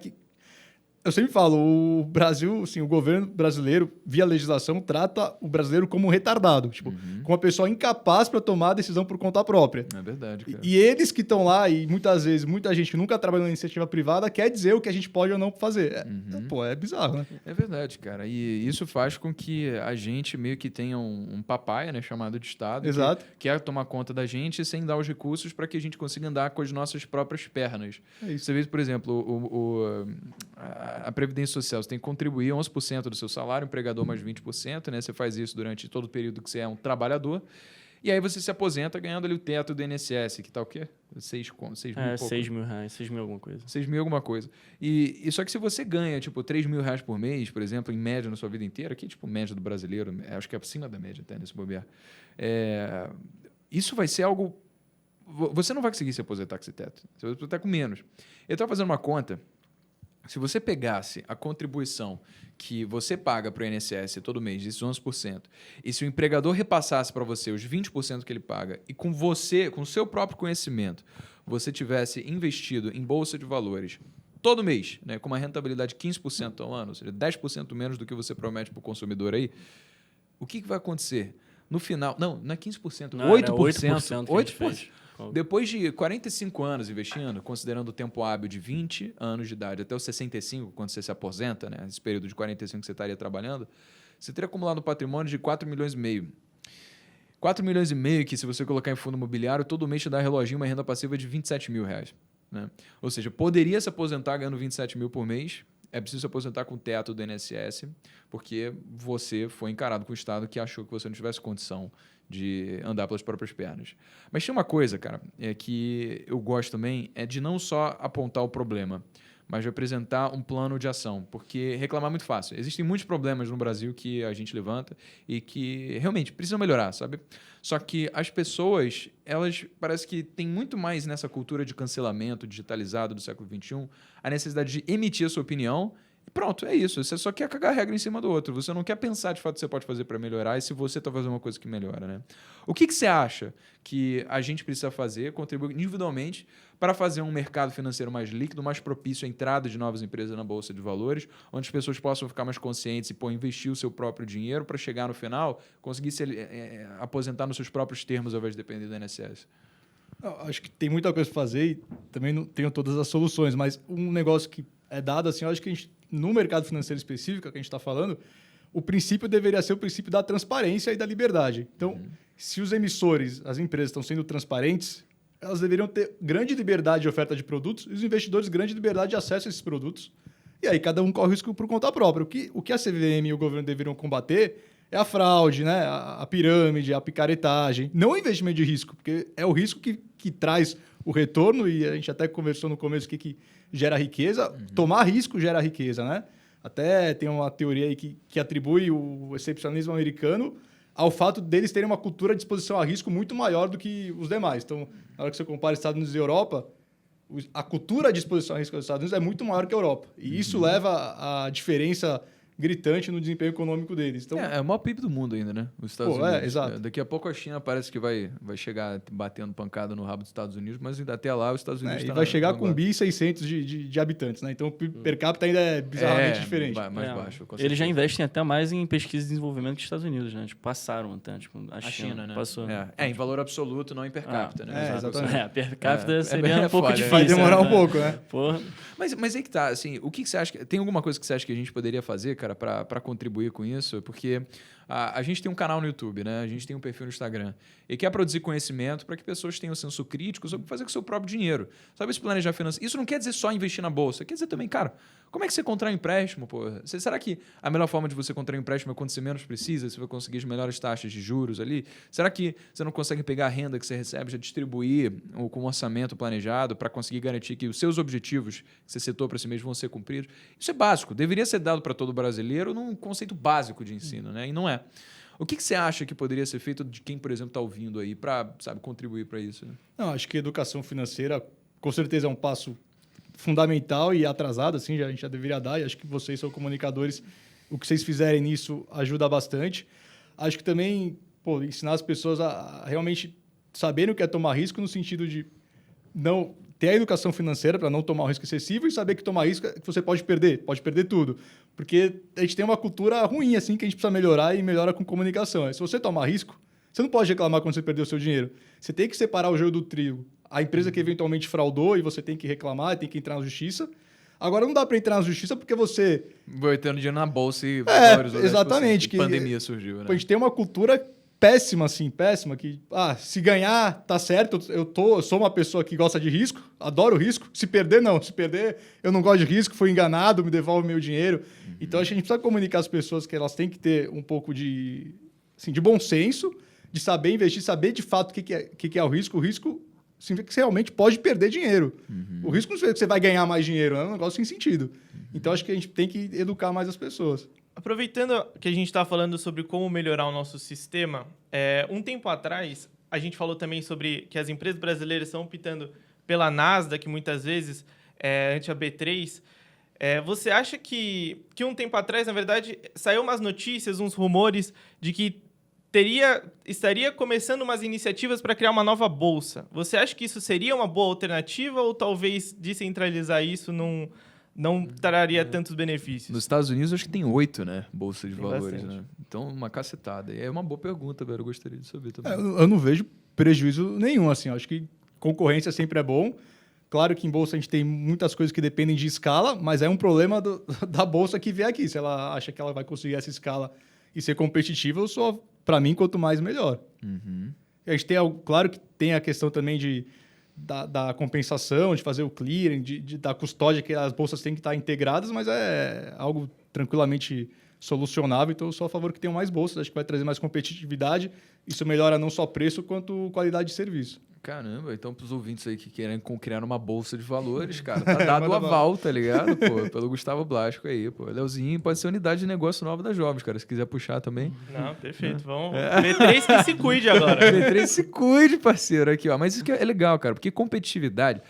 Eu sempre falo, o Brasil, assim, o governo brasileiro, via legislação, trata o brasileiro como um retardado. Tipo, como uma pessoa incapaz para tomar a decisão por conta própria. É verdade, cara. E eles que estão lá, e muitas vezes, muita gente nunca trabalhou na iniciativa privada, quer dizer o que a gente pode ou não fazer. É bizarro, né? É verdade, cara. E isso faz com que a gente meio que tenha um papai, né, chamado de Estado, Exato. que quer tomar conta da gente sem dar os recursos para que a gente consiga andar com as nossas próprias pernas. É isso. Você vê, por exemplo, a Previdência Social, você tem que contribuir 11% do seu salário, o empregador mais 20%, né? Você faz isso durante todo o período que você é um trabalhador. E aí você se aposenta ganhando ali o teto do INSS, que tá o quê? 6 mil e pouco. 6 mil reais, 6 mil alguma coisa. 6 mil alguma coisa. E só que se você ganha, tipo, 3 mil reais por mês, por exemplo, em média na sua vida inteira, que é tipo média do brasileiro, acho que é acima da média até nesse bobear, isso vai ser algo... Você não vai conseguir se aposentar com esse teto. Você vai aposentar com menos. Eu estava fazendo uma conta. Se você pegasse a contribuição que você paga para o INSS todo mês, esses 11%, e se o empregador repassasse para você os 20% que ele paga, e com você, com o seu próprio conhecimento, você tivesse investido em bolsa de valores todo mês, né, com uma rentabilidade de 15% ao ano, ou seja, 10% menos do que você promete para o consumidor aí, o que vai acontecer? No final... Não é 15%, Não, 8%. 8%. Depois de 45 anos investindo, considerando o tempo hábil de 20 anos de idade até os 65, quando você se aposenta, né, esse período de 45 que você estaria trabalhando, você teria acumulado um patrimônio de 4 milhões e meio. 4 milhões e meio que, se você colocar em fundo imobiliário, todo mês te dá reloginho uma renda passiva de 27 mil reais. Né? Ou seja, poderia se aposentar ganhando 27 mil por mês. É preciso se aposentar com o teto do INSS, porque você foi encarado com o Estado que achou que você não tivesse condição de andar pelas próprias pernas. Mas tem uma coisa, cara, que eu gosto também, é de não só apontar o problema, mas de apresentar um plano de ação, porque reclamar é muito fácil. Existem muitos problemas no Brasil que a gente levanta e que realmente precisam melhorar, sabe? Só que as pessoas, elas parece que têm muito mais nessa cultura de cancelamento digitalizado do século XXI, a necessidade de emitir a sua opinião. Pronto, é isso. Você só quer cagar a regra em cima do outro. Você não quer pensar de fato o que você pode fazer para melhorar e se você está fazendo uma coisa que melhora, né? O que você acha que a gente precisa fazer, contribuir individualmente para fazer um mercado financeiro mais líquido, mais propício à entrada de novas empresas na Bolsa de Valores, onde as pessoas possam ficar mais conscientes e investir o seu próprio dinheiro para chegar no final, conseguir se aposentar nos seus próprios termos ao invés de depender do INSS? Acho que tem muita coisa para fazer e também não tenho todas as soluções, mas um negócio que é dado assim, eu acho que a gente, no mercado financeiro específico que a gente está falando, o princípio deveria ser o princípio da transparência e da liberdade. Então, se os emissores, as empresas estão sendo transparentes, elas deveriam ter grande liberdade de oferta de produtos e os investidores grande liberdade de acesso a esses produtos. E aí cada um corre o risco por conta própria. O que a CVM e o governo deveriam combater é a fraude, né? A pirâmide, a picaretagem. Não o investimento de risco, porque é o risco que traz o retorno, e a gente até conversou no começo que gera riqueza. Tomar risco gera riqueza, né? Até tem uma teoria aí que atribui o excepcionalismo americano ao fato deles terem uma cultura de exposição a risco muito maior do que os demais. Então, na hora que você compara Estados Unidos e Europa, a cultura de exposição a risco dos Estados Unidos é muito maior que a Europa. E isso leva à diferença gritante no desempenho econômico deles. Então, É o maior PIB do mundo ainda, né? Os Estados Pô, Unidos. exato. Daqui a pouco a China parece que vai chegar batendo pancada no rabo dos Estados Unidos, mas até lá os Estados Unidos e tá vai chegar na com 1.600 de habitantes, né? Então o PIB per capita ainda é bizarramente diferente. Mais É, baixo. com Eles já certeza. investem até mais em pesquisa e desenvolvimento que os Estados Unidos, né? Tipo, passaram até, tipo, a A China, né? Passou. Em valor absoluto, não em per capita, né? exatamente. Per capita É, seria é um pouco foda, difícil. Vai demorar um né? pouco, né? Porra. Mas aí que tá, assim, o que você acha? Tem alguma coisa que você acha que a gente poderia fazer, cara, para contribuir com isso? Porque a gente tem um canal no YouTube, né? A gente tem um perfil no Instagram e quer produzir conhecimento para que pessoas tenham senso crítico sobre fazer com o seu próprio dinheiro. Sabe, se planejar financeiro. Isso não quer dizer só investir na bolsa, quer dizer também, cara, como é que você contrai um empréstimo, pô? Será que a melhor forma de você contrair um empréstimo é quando você menos precisa, você vai conseguir as melhores taxas de juros ali? Será que você não consegue pegar a renda que você recebe, já distribuir com um orçamento planejado para conseguir garantir que os seus objetivos que você setou para si mesmo vão ser cumpridos? Isso é básico, deveria ser dado para todo brasileiro num conceito básico de ensino, né? E não é. O que você acha que poderia ser feito de quem, por exemplo, está ouvindo aí para, sabe, contribuir para isso? Né? Não, acho que a educação financeira com certeza é um passo fundamental e atrasado, assim, a gente já deveria dar, e acho que vocês são comunicadores, o que vocês fizerem nisso ajuda bastante. Acho que também, ensinar as pessoas a realmente saberem o que é tomar risco, no sentido de não ter a educação financeira para não tomar um risco excessivo e saber que tomar risco que você pode perder tudo. Porque a gente tem uma cultura ruim, assim, que a gente precisa melhorar e melhora com comunicação. Se você tomar risco, você não pode reclamar quando você perdeu o seu dinheiro. Você tem que separar o joio do trigo. A empresa que eventualmente fraudou e você tem que reclamar, tem que entrar na justiça. Agora, não dá para entrar na justiça porque você... Botando dinheiro na bolsa e valorizou 10%, exatamente. que pandemia surgiu, né? A gente tem uma cultura péssima, assim, péssima, que se ganhar, tá certo, eu sou uma pessoa que gosta de risco, adoro risco. Se perder, não. Se perder, eu não gosto de risco, fui enganado, me devolve meu dinheiro. Então, acho que a gente precisa comunicar às pessoas que elas têm que ter um pouco de bom senso, de saber investir, saber de fato o que é o risco. O risco significa que você realmente pode perder dinheiro. O risco não significa que você vai ganhar mais dinheiro, é um negócio sem sentido. Então, acho que a gente tem que educar mais as pessoas. Aproveitando que a gente está falando sobre como melhorar o nosso sistema, um tempo atrás, a gente falou também sobre que as empresas brasileiras estão optando pela Nasdaq, muitas vezes, ante a B3. Você acha que um tempo atrás, na verdade, saiu umas notícias, uns rumores de que estaria começando umas iniciativas para criar uma nova bolsa. Você acha que isso seria uma boa alternativa ou talvez descentralizar isso não traria tantos benefícios? Nos Estados Unidos, acho que tem 8, né? Bolsa de Tem valores, bastante. né? Então, uma cacetada. E é uma boa pergunta, velho. Eu gostaria de saber também. Eu não vejo prejuízo nenhum, assim. Acho que concorrência sempre é bom. Claro que em bolsa a gente tem muitas coisas que dependem de escala, mas é um problema da bolsa que vier aqui. Se ela acha que ela vai conseguir essa escala e ser competitiva, para mim, quanto mais, melhor. A gente tem, claro que tem a questão também da compensação, de fazer o clearing, da custódia, que as bolsas têm que estar integradas, mas é algo tranquilamente solucionável. Então, eu sou a favor que tenham mais bolsas. Acho que vai trazer mais competitividade. Isso melhora não só preço, quanto qualidade de serviço. Caramba, então para os ouvintes aí que querem criar uma bolsa de valores, cara, tá dado o aval, tá ligado? Pô, pelo Gustavo Blasco aí, pô. Leozinho pode ser unidade de negócio nova da Jovens, cara, se quiser puxar também. Não, perfeito. Vamos. B3 que se cuide agora. B3 se cuide, parceiro, aqui, ó. Mas isso que é legal, cara, porque competitividade...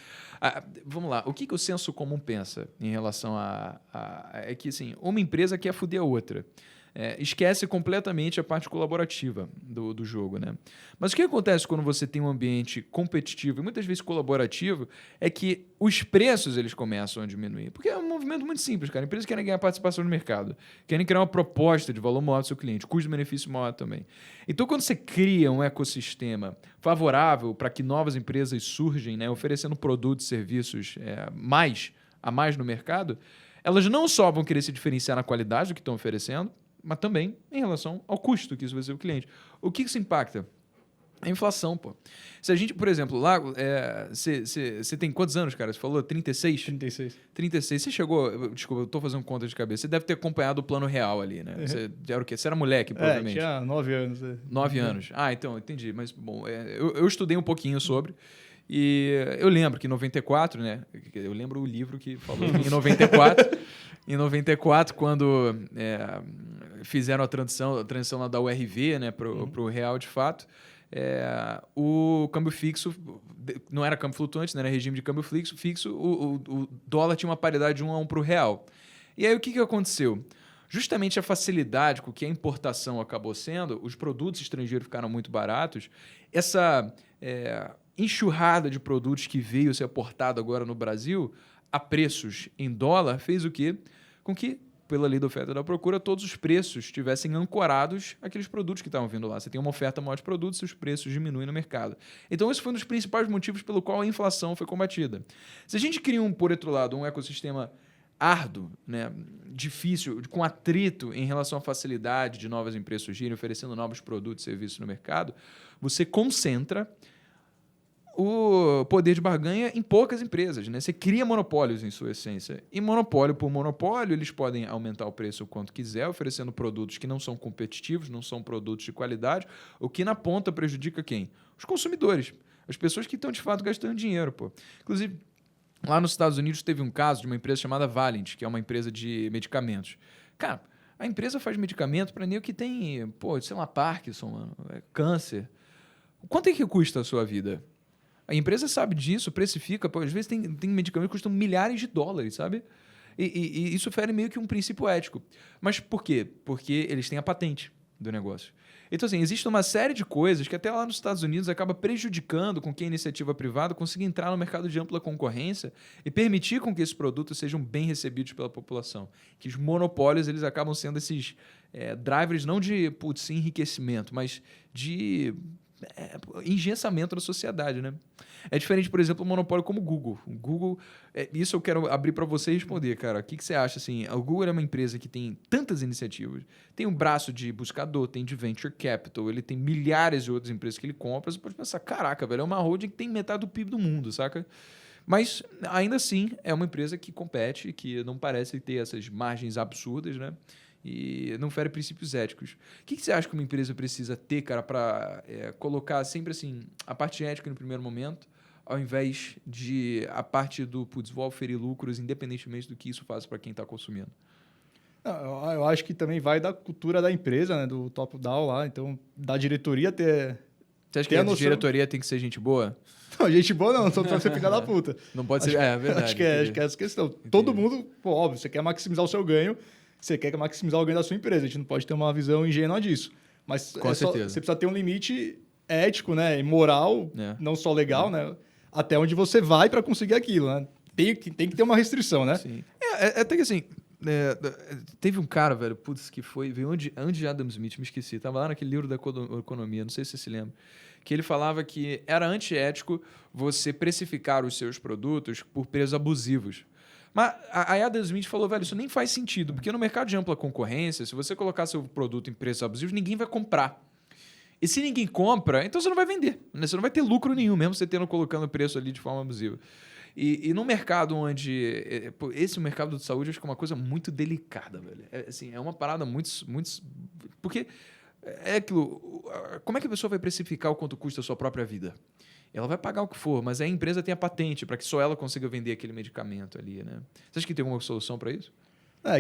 vamos lá, o que o senso comum pensa em relação é que, assim, uma empresa quer foder a outra. Esquece completamente a parte colaborativa do jogo, né? Mas o que acontece quando você tem um ambiente competitivo e muitas vezes colaborativo é que os preços eles começam a diminuir. Porque é um movimento muito simples, cara. Empresas querem ganhar participação no mercado, querem criar uma proposta de valor maior do seu cliente, custo-benefício maior também. Então, quando você cria um ecossistema favorável para que novas empresas surgem, né, oferecendo produtos e serviços a mais no mercado, elas não só vão querer se diferenciar na qualidade do que estão oferecendo, mas também em relação ao custo que isso vai ser o cliente. O que isso impacta? A inflação, pô. Se a gente, por exemplo, lá... Você tem quantos anos, cara? Você falou 36? 36. 36. Você chegou... Desculpa, eu tô fazendo conta de cabeça. Você deve ter acompanhado o plano real ali, né? Você era o quê? Você era moleque, provavelmente. Tinha 9 anos. 9 anos. Então, entendi. Mas, bom, eu estudei um pouquinho sobre... E eu lembro que em 94, né? Eu lembro o livro que falou que em 94... Em 94, quando fizeram a transição lá da URV, né, para o real de fato, o câmbio fixo, não era câmbio flutuante, né, era regime de câmbio fixo, o dólar tinha uma paridade de 1 a 1 para o real. E aí o que aconteceu? justamente a facilidade com que a importação acabou sendo, os produtos estrangeiros ficaram muito baratos, essa enxurrada de produtos que veio ser aportado agora no Brasil a preços em dólar fez o quê? Com que, pela lei da oferta e da procura, todos os preços estivessem ancorados àqueles produtos que estavam vindo lá. Você tem uma oferta maior de produtos e os preços diminuem no mercado. Então, esse foi um dos principais motivos pelo qual a inflação foi combatida. Se a gente cria, por outro lado, um ecossistema árduo, né, difícil, com atrito em relação à facilidade de novas empresas surgirem, oferecendo novos produtos e serviços no mercado, você concentra o poder de barganha em poucas empresas, né? Você cria monopólios em sua essência. E monopólio por monopólio, eles podem aumentar o preço o quanto quiser, oferecendo produtos que não são competitivos, não são produtos de qualidade, o que na ponta prejudica quem? Os consumidores. As pessoas que estão, de fato, gastando dinheiro, pô. Inclusive, lá nos Estados Unidos teve um caso de uma empresa chamada Valeant, que é uma empresa de medicamentos. Cara, a empresa faz medicamento para nego que tem, pô, sei lá, Parkinson, mano, câncer. Quanto é que custa a sua vida? A empresa sabe disso, precifica, pô, às vezes tem medicamentos que custam milhares de dólares, sabe? E isso fere meio que um princípio ético. Mas por quê? Porque eles têm a patente do negócio. Então, assim, existe uma série de coisas que até lá nos Estados Unidos acaba prejudicando com que a iniciativa privada consiga entrar no mercado de ampla concorrência e permitir com que esses produtos sejam bem recebidos pela população. Que os monopólios, eles acabam sendo esses drivers não de enriquecimento, mas de engessamento da sociedade, né? É diferente, por exemplo, um monopólio como o Google. O Google, isso eu quero abrir para você responder, cara. O que você acha? Assim, o Google é uma empresa que tem tantas iniciativas, tem um braço de buscador, tem de venture capital, ele tem milhares de outras empresas que ele compra. Você pode pensar, caraca, velho, é uma holding que tem metade do PIB do mundo, saca? Mas, ainda assim, é uma empresa que compete, que não parece ter essas margens absurdas, né? E não fere princípios éticos. O que você acha que uma empresa precisa ter, cara, para colocar sempre assim a parte ética no primeiro momento, ao invés de a parte do vou oferir lucros, independentemente do que isso faz para quem está consumindo? Eu acho que também vai da cultura da empresa, né, do top-down lá. Então, da diretoria ter... Você acha que a diretoria tem que ser gente boa? Não, gente boa não, só pra você ficar da puta. Não pode ser... É verdade. Acho que é essa questão. Entendi. Todo mundo, pô, óbvio, você quer maximizar o seu ganho, você quer maximizar o ganho da sua empresa. A gente não pode ter uma visão ingênua disso. Mas Com certeza. Você precisa ter um limite ético, né, e moral, não só legal, né, até onde você vai para conseguir aquilo, né? Tem que ter uma restrição, né? Sim. Até que assim, teve um cara, velho, que veio antes de Adam Smith, me esqueci, tava lá naquele livro da economia, não sei se você se lembra, que ele falava que era antiético você precificar os seus produtos por preços abusivos. Mas a Adam Smith falou, velho, isso nem faz sentido, porque no mercado de ampla concorrência, se você colocar seu produto em preços abusivos, ninguém vai comprar. E se ninguém compra, então você não vai vender, né? Você não vai ter lucro nenhum, mesmo você colocando o preço ali de forma abusiva. E no mercado onde... Esse mercado de saúde, acho que é uma coisa muito delicada, velho. É uma parada muito... Porque é aquilo... Como é que a pessoa vai precificar o quanto custa a sua própria vida? Ela vai pagar o que for, mas a empresa tem a patente para que só ela consiga vender aquele medicamento ali, né? Você acha que tem alguma solução para isso?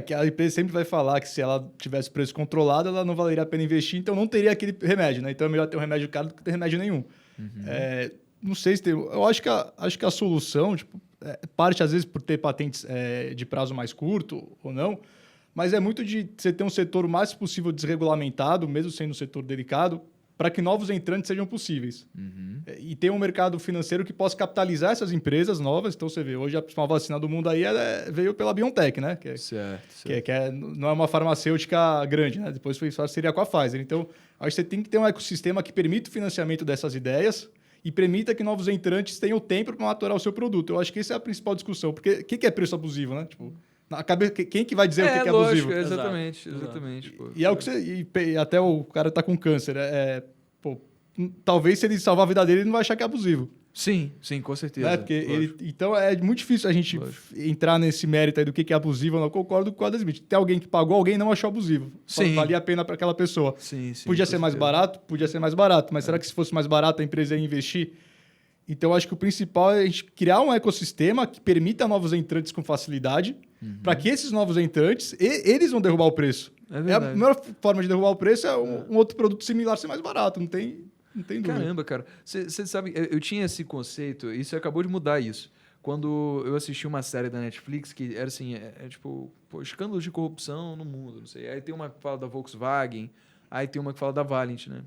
Que a empresa sempre vai falar que se ela tivesse preço controlado, ela não valeria a pena investir, então não teria aquele remédio, né? Então é melhor ter um remédio caro do que ter remédio nenhum. Não sei se tem... Eu acho que a solução, tipo, parte às vezes por ter patentes de prazo mais curto ou não, mas é muito de você ter um setor o mais possível desregulamentado, mesmo sendo um setor delicado, para que novos entrantes sejam possíveis. E ter um mercado financeiro que possa capitalizar essas empresas novas. Então, você vê, hoje a principal vacina do mundo aí veio pela BioNTech, né? Não é uma farmacêutica grande, né? Depois foi parceria com a Pfizer. Então, acho que você tem que ter um ecossistema que permita o financiamento dessas ideias e permita que novos entrantes tenham tempo para maturar o seu produto. Eu acho que essa é a principal discussão. Porque o que é preço abusivo, né? Tipo, quem que vai dizer o que é lógico, abusivo? Exatamente. Pô. E é o que e até o cara tá com câncer. Talvez se ele salvar a vida dele, ele não vai achar que é abusivo. Sim, com certeza. Né? Porque então é muito difícil a gente entrar nesse mérito aí do que é abusivo. Eu não concordo com o Adam Smith. Tem alguém que pagou, alguém não achou abusivo. Sim. Valia a pena para aquela pessoa. Sim, Podia ser mais barato? Podia ser mais barato. Mas será que se fosse mais barato a empresa ia investir? Então, acho que o principal é a gente criar um ecossistema que permita novos entrantes com facilidade, para que esses novos entrantes, eles vão derrubar o preço. A melhor forma de derrubar o preço é um outro produto similar ser mais barato, não tem dúvida. Caramba, cara. Você sabe, eu tinha esse conceito, e você acabou de mudar isso. quando eu assisti uma série da Netflix que era assim, tipo, escândalos de corrupção no mundo, não sei. Aí tem uma que fala da Volkswagen, aí tem uma que fala da Valent, né?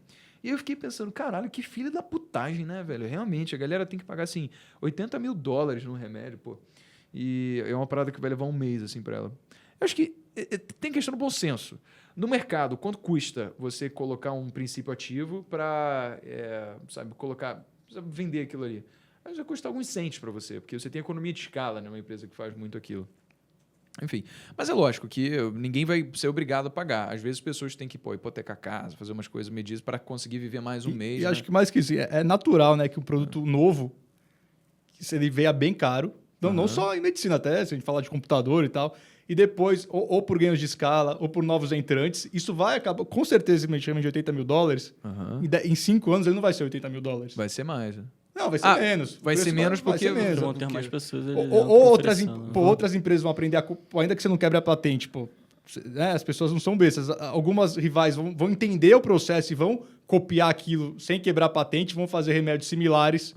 E eu fiquei pensando, caralho, que filha da putagem, né, velho? Realmente, a galera tem que pagar, assim, $80 mil num remédio, pô. E é uma parada que vai levar um mês, assim, pra ela. Eu acho que tem questão do bom senso. No mercado, quanto custa você colocar um princípio ativo para, sabe, vender aquilo ali? Mas vai custar alguns cents para você, porque você tem economia de escala, né? Uma empresa que faz muito aquilo. Enfim, mas é lógico que ninguém vai ser obrigado a pagar. Às vezes as pessoas têm que hipotecar a casa, fazer umas coisas medidas para conseguir viver mais um mês. E né? acho que mais que isso, é natural, né, que um produto novo, que se ele venha bem caro, não só em medicina até, se a gente falar de computador e tal, e depois, ou por ganhos de escala, ou por novos entrantes, isso vai acabar, com certeza, se chama de $80 mil, em 5 anos ele não vai ser $80 mil. Vai ser mais, né? Não, vai ser menos. Vai ser menos porque Vão ter mais pessoas ali. Outras empresas vão aprender ainda que você não quebre a patente, né, as pessoas não são bestas. Algumas rivais vão entender o processo e vão copiar aquilo sem quebrar a patente, vão fazer remédios similares.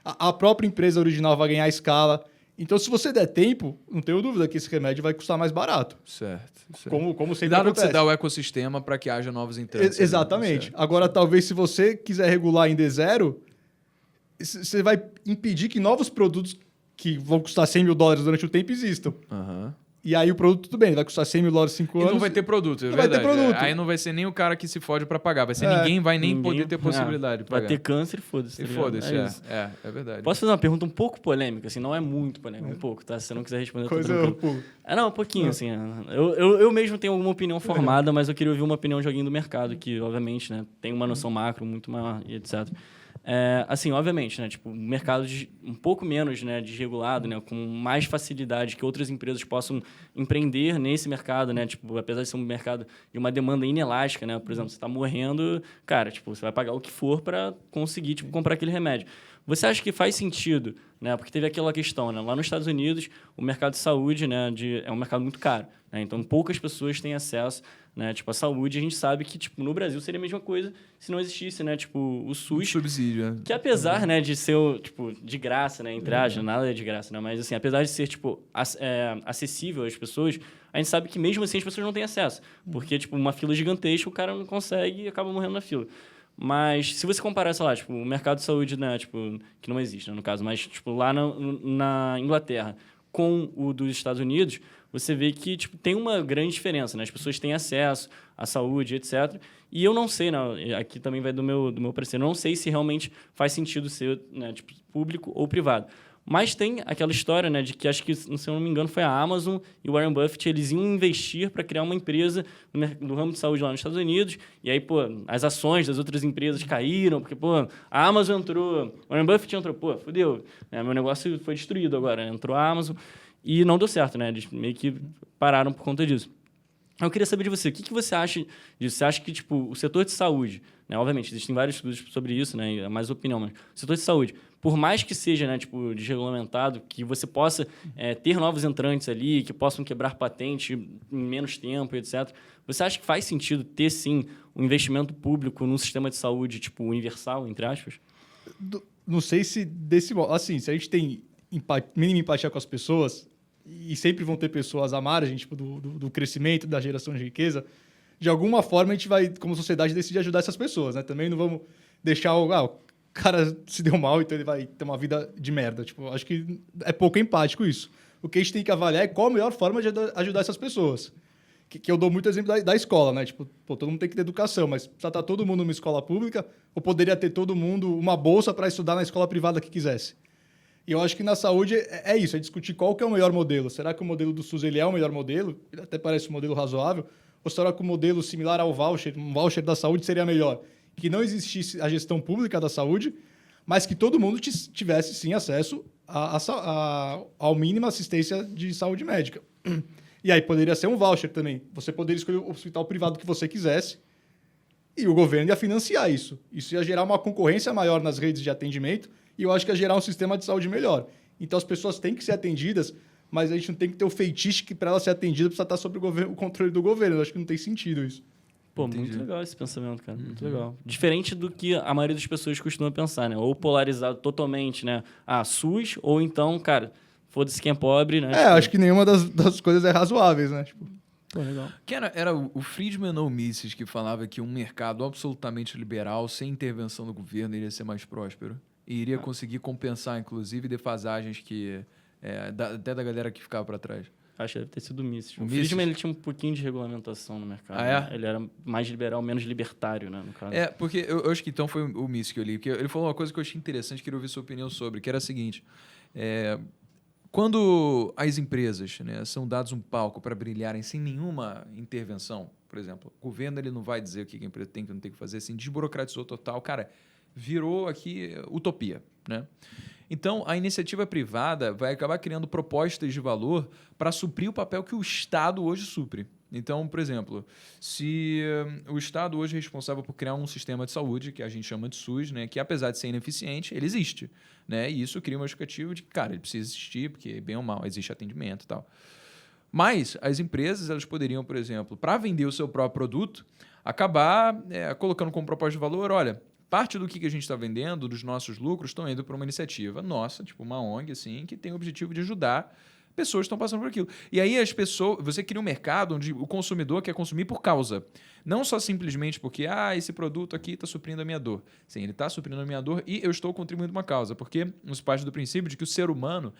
A própria empresa original vai ganhar escala. Então, se você der tempo, não tenho dúvida que esse remédio vai custar mais barato. Certo. Como sempre Dado que acontece. você dá o ecossistema para que haja novos entrantes. Exatamente. Né? Agora, talvez, se você quiser regular em D0, você vai impedir que novos produtos que vão custar $100 mil durante o tempo existam. E aí o produto, tudo bem, vai custar $100 mil 5 anos. E não vai ter produto, é não verdade. vai ter produto. Aí não vai ser nem o cara que se fode para pagar. Vai ser ninguém poder ter possibilidade de pagar. Vai ter câncer e foda-se. E tá foda-se, isso. é verdade. Posso fazer uma pergunta um pouco polêmica, assim, não é muito polêmica, um pouco, tá? Se você não quiser responder, Coisa tô tranquilo. Não, um pouquinho, assim. Eu mesmo tenho alguma opinião formada, mas eu queria ouvir uma opinião de alguém do mercado, que, obviamente, né, tem uma noção macro muito maior e etc. Assim, obviamente, né, tipo, um mercado um pouco menos, né, desregulado, né, com mais facilidade que outras empresas possam empreender nesse mercado, né, tipo, apesar de ser um mercado de uma demanda inelástica, né, por exemplo, você está morrendo, cara, tipo, você vai pagar o que for para conseguir, tipo, comprar aquele remédio. Você acha que faz sentido, né, porque teve aquela questão, né, lá nos Estados Unidos, o mercado de saúde, né, é um mercado muito caro, né, então poucas pessoas têm acesso, né, tipo, à saúde. A gente sabe que, tipo, no Brasil seria a mesma coisa se não existisse, né, tipo, o SUS. Subsídio, né? Que apesar, né, de ser, tipo, de graça, né, entre aspas, nada é de graça, né, mas, assim, apesar de ser, tipo, acessível às pessoas, a gente sabe que mesmo assim as pessoas não têm acesso, porque, tipo, uma fila gigantesca, o cara não consegue e acaba morrendo na fila. Mas se você comparar, sei lá, tipo, o mercado de saúde, né, tipo, que não existe, né, no caso, mas, tipo, lá na Inglaterra com o dos Estados Unidos, você vê que, tipo, tem uma grande diferença, né? As pessoas têm acesso à saúde, etc. E eu não sei, né? Aqui também vai do meu parecer, eu não sei se realmente faz sentido ser, né, tipo, público ou privado. Mas tem aquela história, né, de que acho que, se eu não me engano, foi a Amazon e o Warren Buffett, eles iam investir para criar uma empresa no ramo de saúde lá nos Estados Unidos. E aí, pô, as ações das outras empresas caíram, porque, pô, a Amazon entrou, o Warren Buffett entrou, pô, fodeu. Meu negócio foi destruído agora, né? Entrou a Amazon e não deu certo, né? Eles meio que pararam por conta disso. Eu queria saber de você, o que você acha disso? Você acha que, tipo, o setor de saúde, né? Obviamente, existem vários estudos sobre isso, né? É mais opinião, mas o setor de saúde, por mais que seja, né, tipo, desregulamentado, que você possa ter novos entrantes ali, que possam quebrar patente em menos tempo, etc. Você acha que faz sentido ter, sim, um investimento público num sistema de saúde, tipo, universal, entre aspas? Não sei se desse modo. Assim, se a gente tem mínima empatia com as pessoas, e sempre vão ter pessoas à margem, tipo, do crescimento, da geração de riqueza, de alguma forma a gente vai, como sociedade, decidir ajudar essas pessoas, né? Também não vamos deixar o cara se deu mal, então ele vai ter uma vida de merda. Tipo, acho que é pouco empático isso. O que a gente tem que avaliar é qual a melhor forma de ajudar essas pessoas. Que eu dou muito exemplo da escola, né? Tipo, pô, todo mundo tem que ter educação, mas precisa estar todo mundo numa escola pública ou poderia ter todo mundo uma bolsa para estudar na escola privada que quisesse? E eu acho que na saúde é isso, é discutir qual que é o melhor modelo. Será que o modelo do SUS ele é o melhor modelo? Ele até parece um modelo razoável. Ou será que o modelo similar ao voucher, um voucher da saúde, seria melhor? Que não existisse a gestão pública da saúde, mas que todo mundo tivesse, sim, acesso ao mínimo assistência de saúde médica. E aí poderia ser um voucher também. Você poderia escolher o hospital privado que você quisesse e o governo ia financiar isso. Isso ia gerar uma concorrência maior nas redes de atendimento e eu acho que ia gerar um sistema de saúde melhor. Então as pessoas têm que ser atendidas, mas a gente não tem que ter o feitiço que para ela ser atendida precisa estar sob o controle do governo. Eu acho que não tem sentido isso. Pô, Entendi. muito legal esse pensamento, cara. Muito legal. Diferente do que a maioria das pessoas costuma pensar, né? Ou polarizado totalmente, né? Ah, SUS, ou então, cara, foda-se quem é pobre, né? Acho que nenhuma das coisas é razoáveis, né? Tipo, Pô, legal. Que era o Friedman ou Mises que falava que um mercado absolutamente liberal, sem intervenção do governo, iria ser mais próspero. E iria conseguir compensar, inclusive, defasagens que até da galera que ficava para trás. Acho que deve ter sido o Mises. O O Mises? Friedman, ele tinha um pouquinho de regulamentação no mercado. Ah, é? Né? Ele era mais liberal, menos libertário, né? No caso. Porque eu acho que então foi o Mises que eu li. Porque ele falou uma coisa que eu achei interessante, queria ouvir sua opinião sobre, que era a seguinte. Quando as empresas, né, são dados um palco para brilharem sem nenhuma intervenção, por exemplo, o governo ele não vai dizer o que a empresa tem que não tem que fazer, assim, desburocratizou total, cara, virou aqui utopia, né? Então, a iniciativa privada vai acabar criando propostas de valor para suprir o papel que o Estado hoje supre. Então, por exemplo, se o Estado hoje é responsável por criar um sistema de saúde, que a gente chama de SUS, né, que apesar de ser ineficiente, ele existe. Né, e isso cria uma justificativa de que, cara, ele precisa existir, porque bem ou mal existe atendimento e tal. Mas as empresas elas poderiam, por exemplo, para vender o seu próprio produto, acabar colocando como proposta de valor, olha, parte do que a gente está vendendo, dos nossos lucros, estão indo para uma iniciativa nossa, tipo uma ONG, assim, que tem o objetivo de ajudar pessoas que estão passando por aquilo. E aí as pessoas, você cria um mercado onde o consumidor quer consumir por causa. Não só simplesmente porque, esse produto aqui está suprindo a minha dor. Sim, ele está suprindo a minha dor e eu estou contribuindo uma causa. Porque nos parte do princípio de que o ser humano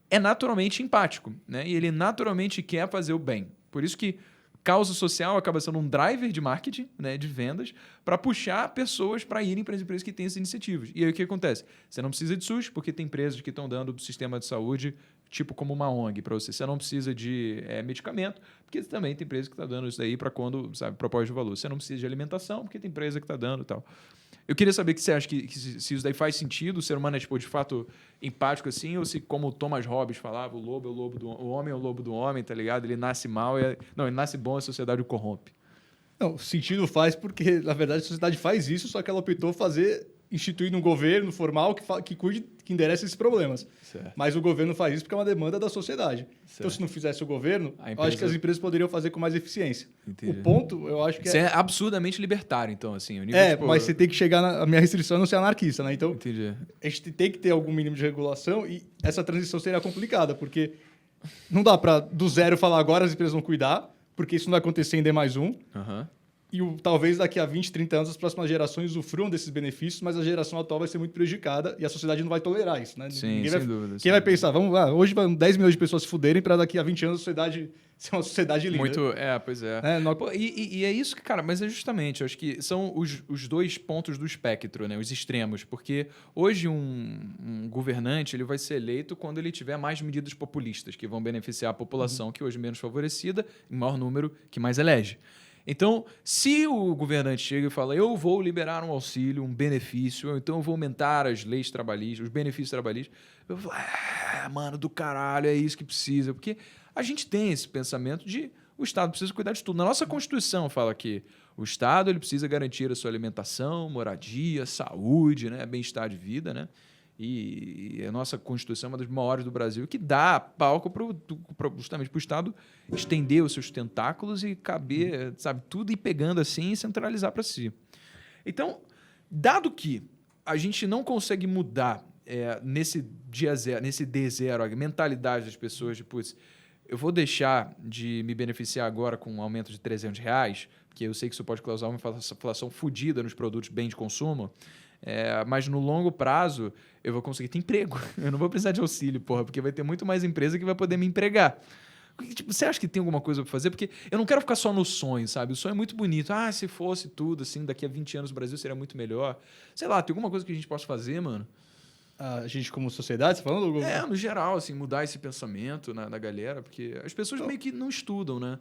é naturalmente empático, né? E ele naturalmente quer fazer o bem. Por isso que causa social acaba sendo um driver de marketing, né, de vendas, para puxar pessoas para irem para as empresas que têm essas iniciativas. E aí o que acontece? Você não precisa de SUS, porque tem empresas que estão dando sistema de saúde, tipo como uma ONG para você. Você não precisa de medicamento, porque também tem empresa que está dando isso daí para quando, sabe, proposta de valor. Você não precisa de alimentação, porque tem empresa que está dando e tal. Eu queria saber que você acha que se isso daí faz sentido, o ser humano é tipo, de fato empático assim, ou se, como o Thomas Hobbes falava, o homem é o lobo do homem, tá ligado? Ele nasce mal, não, ele nasce bom, a sociedade o corrompe. não, sentido faz porque, na verdade, a sociedade faz isso, só que ela optou instituir um governo formal que cuide, que enderece esses problemas. Certo. Mas o governo faz isso porque é uma demanda da sociedade. Então, se não fizesse o governo, eu acho que as empresas poderiam fazer com mais eficiência. Entendi. O ponto, eu acho que Você é absurdamente libertário, então, assim. O nível, tipo, mas você tem que chegar a minha restrição é não ser anarquista, né? Então, Entendi. a gente tem que ter algum mínimo de regulação e essa transição seria complicada, porque não dá para, do zero, falar agora as empresas vão cuidar, porque isso não vai acontecer em D+1. Aham. E talvez daqui a 20, 30 anos as próximas gerações usufruam desses benefícios, mas a geração atual vai ser muito prejudicada e a sociedade não vai tolerar isso, né? Sim, sem dúvida. Quem vai pensar, hoje vão 10 milhões de pessoas se fuderem para daqui a 20 anos a sociedade ser uma sociedade linda. Pois é. Pô, E é isso que, cara, mas é justamente, eu acho que são os dois pontos do espectro, né? Os extremos, porque hoje um governante ele vai ser eleito quando ele tiver mais medidas populistas que vão beneficiar a população que hoje é menos favorecida, em maior número, que mais elege. Então, se o governante chega e fala, eu vou liberar um auxílio, um benefício, ou então eu vou aumentar as leis trabalhistas, os benefícios trabalhistas, eu falo, mano, do caralho, é isso que precisa. Porque a gente tem esse pensamento de o Estado precisa cuidar de tudo. Na nossa Constituição fala que o Estado ele precisa garantir a sua alimentação, moradia, saúde, né, bem-estar de vida, né? E a nossa Constituição é uma das maiores do Brasil, que dá palco justamente para o Estado estender os seus tentáculos e caber, sabe, tudo ir pegando assim e centralizar para si. Então, dado que a gente não consegue mudar nesse dia zero, nesse D0, a mentalidade das pessoas de, putz, eu vou deixar de me beneficiar agora com um aumento de R$300, porque eu sei que isso pode causar uma inflação fodida nos produtos bem de consumo, mas no longo prazo eu vou conseguir ter emprego. Eu não vou precisar de auxílio, porra, porque vai ter muito mais empresa que vai poder me empregar. Tipo, você acha que tem alguma coisa para fazer? Porque eu não quero ficar só no sonho, sabe? O sonho é muito bonito. Se fosse tudo, assim, daqui a 20 anos o Brasil seria muito melhor. Sei lá, tem alguma coisa que a gente possa fazer, mano? a gente como sociedade, você falando? No geral, assim, mudar esse pensamento da galera, porque as pessoas meio que não estudam, né?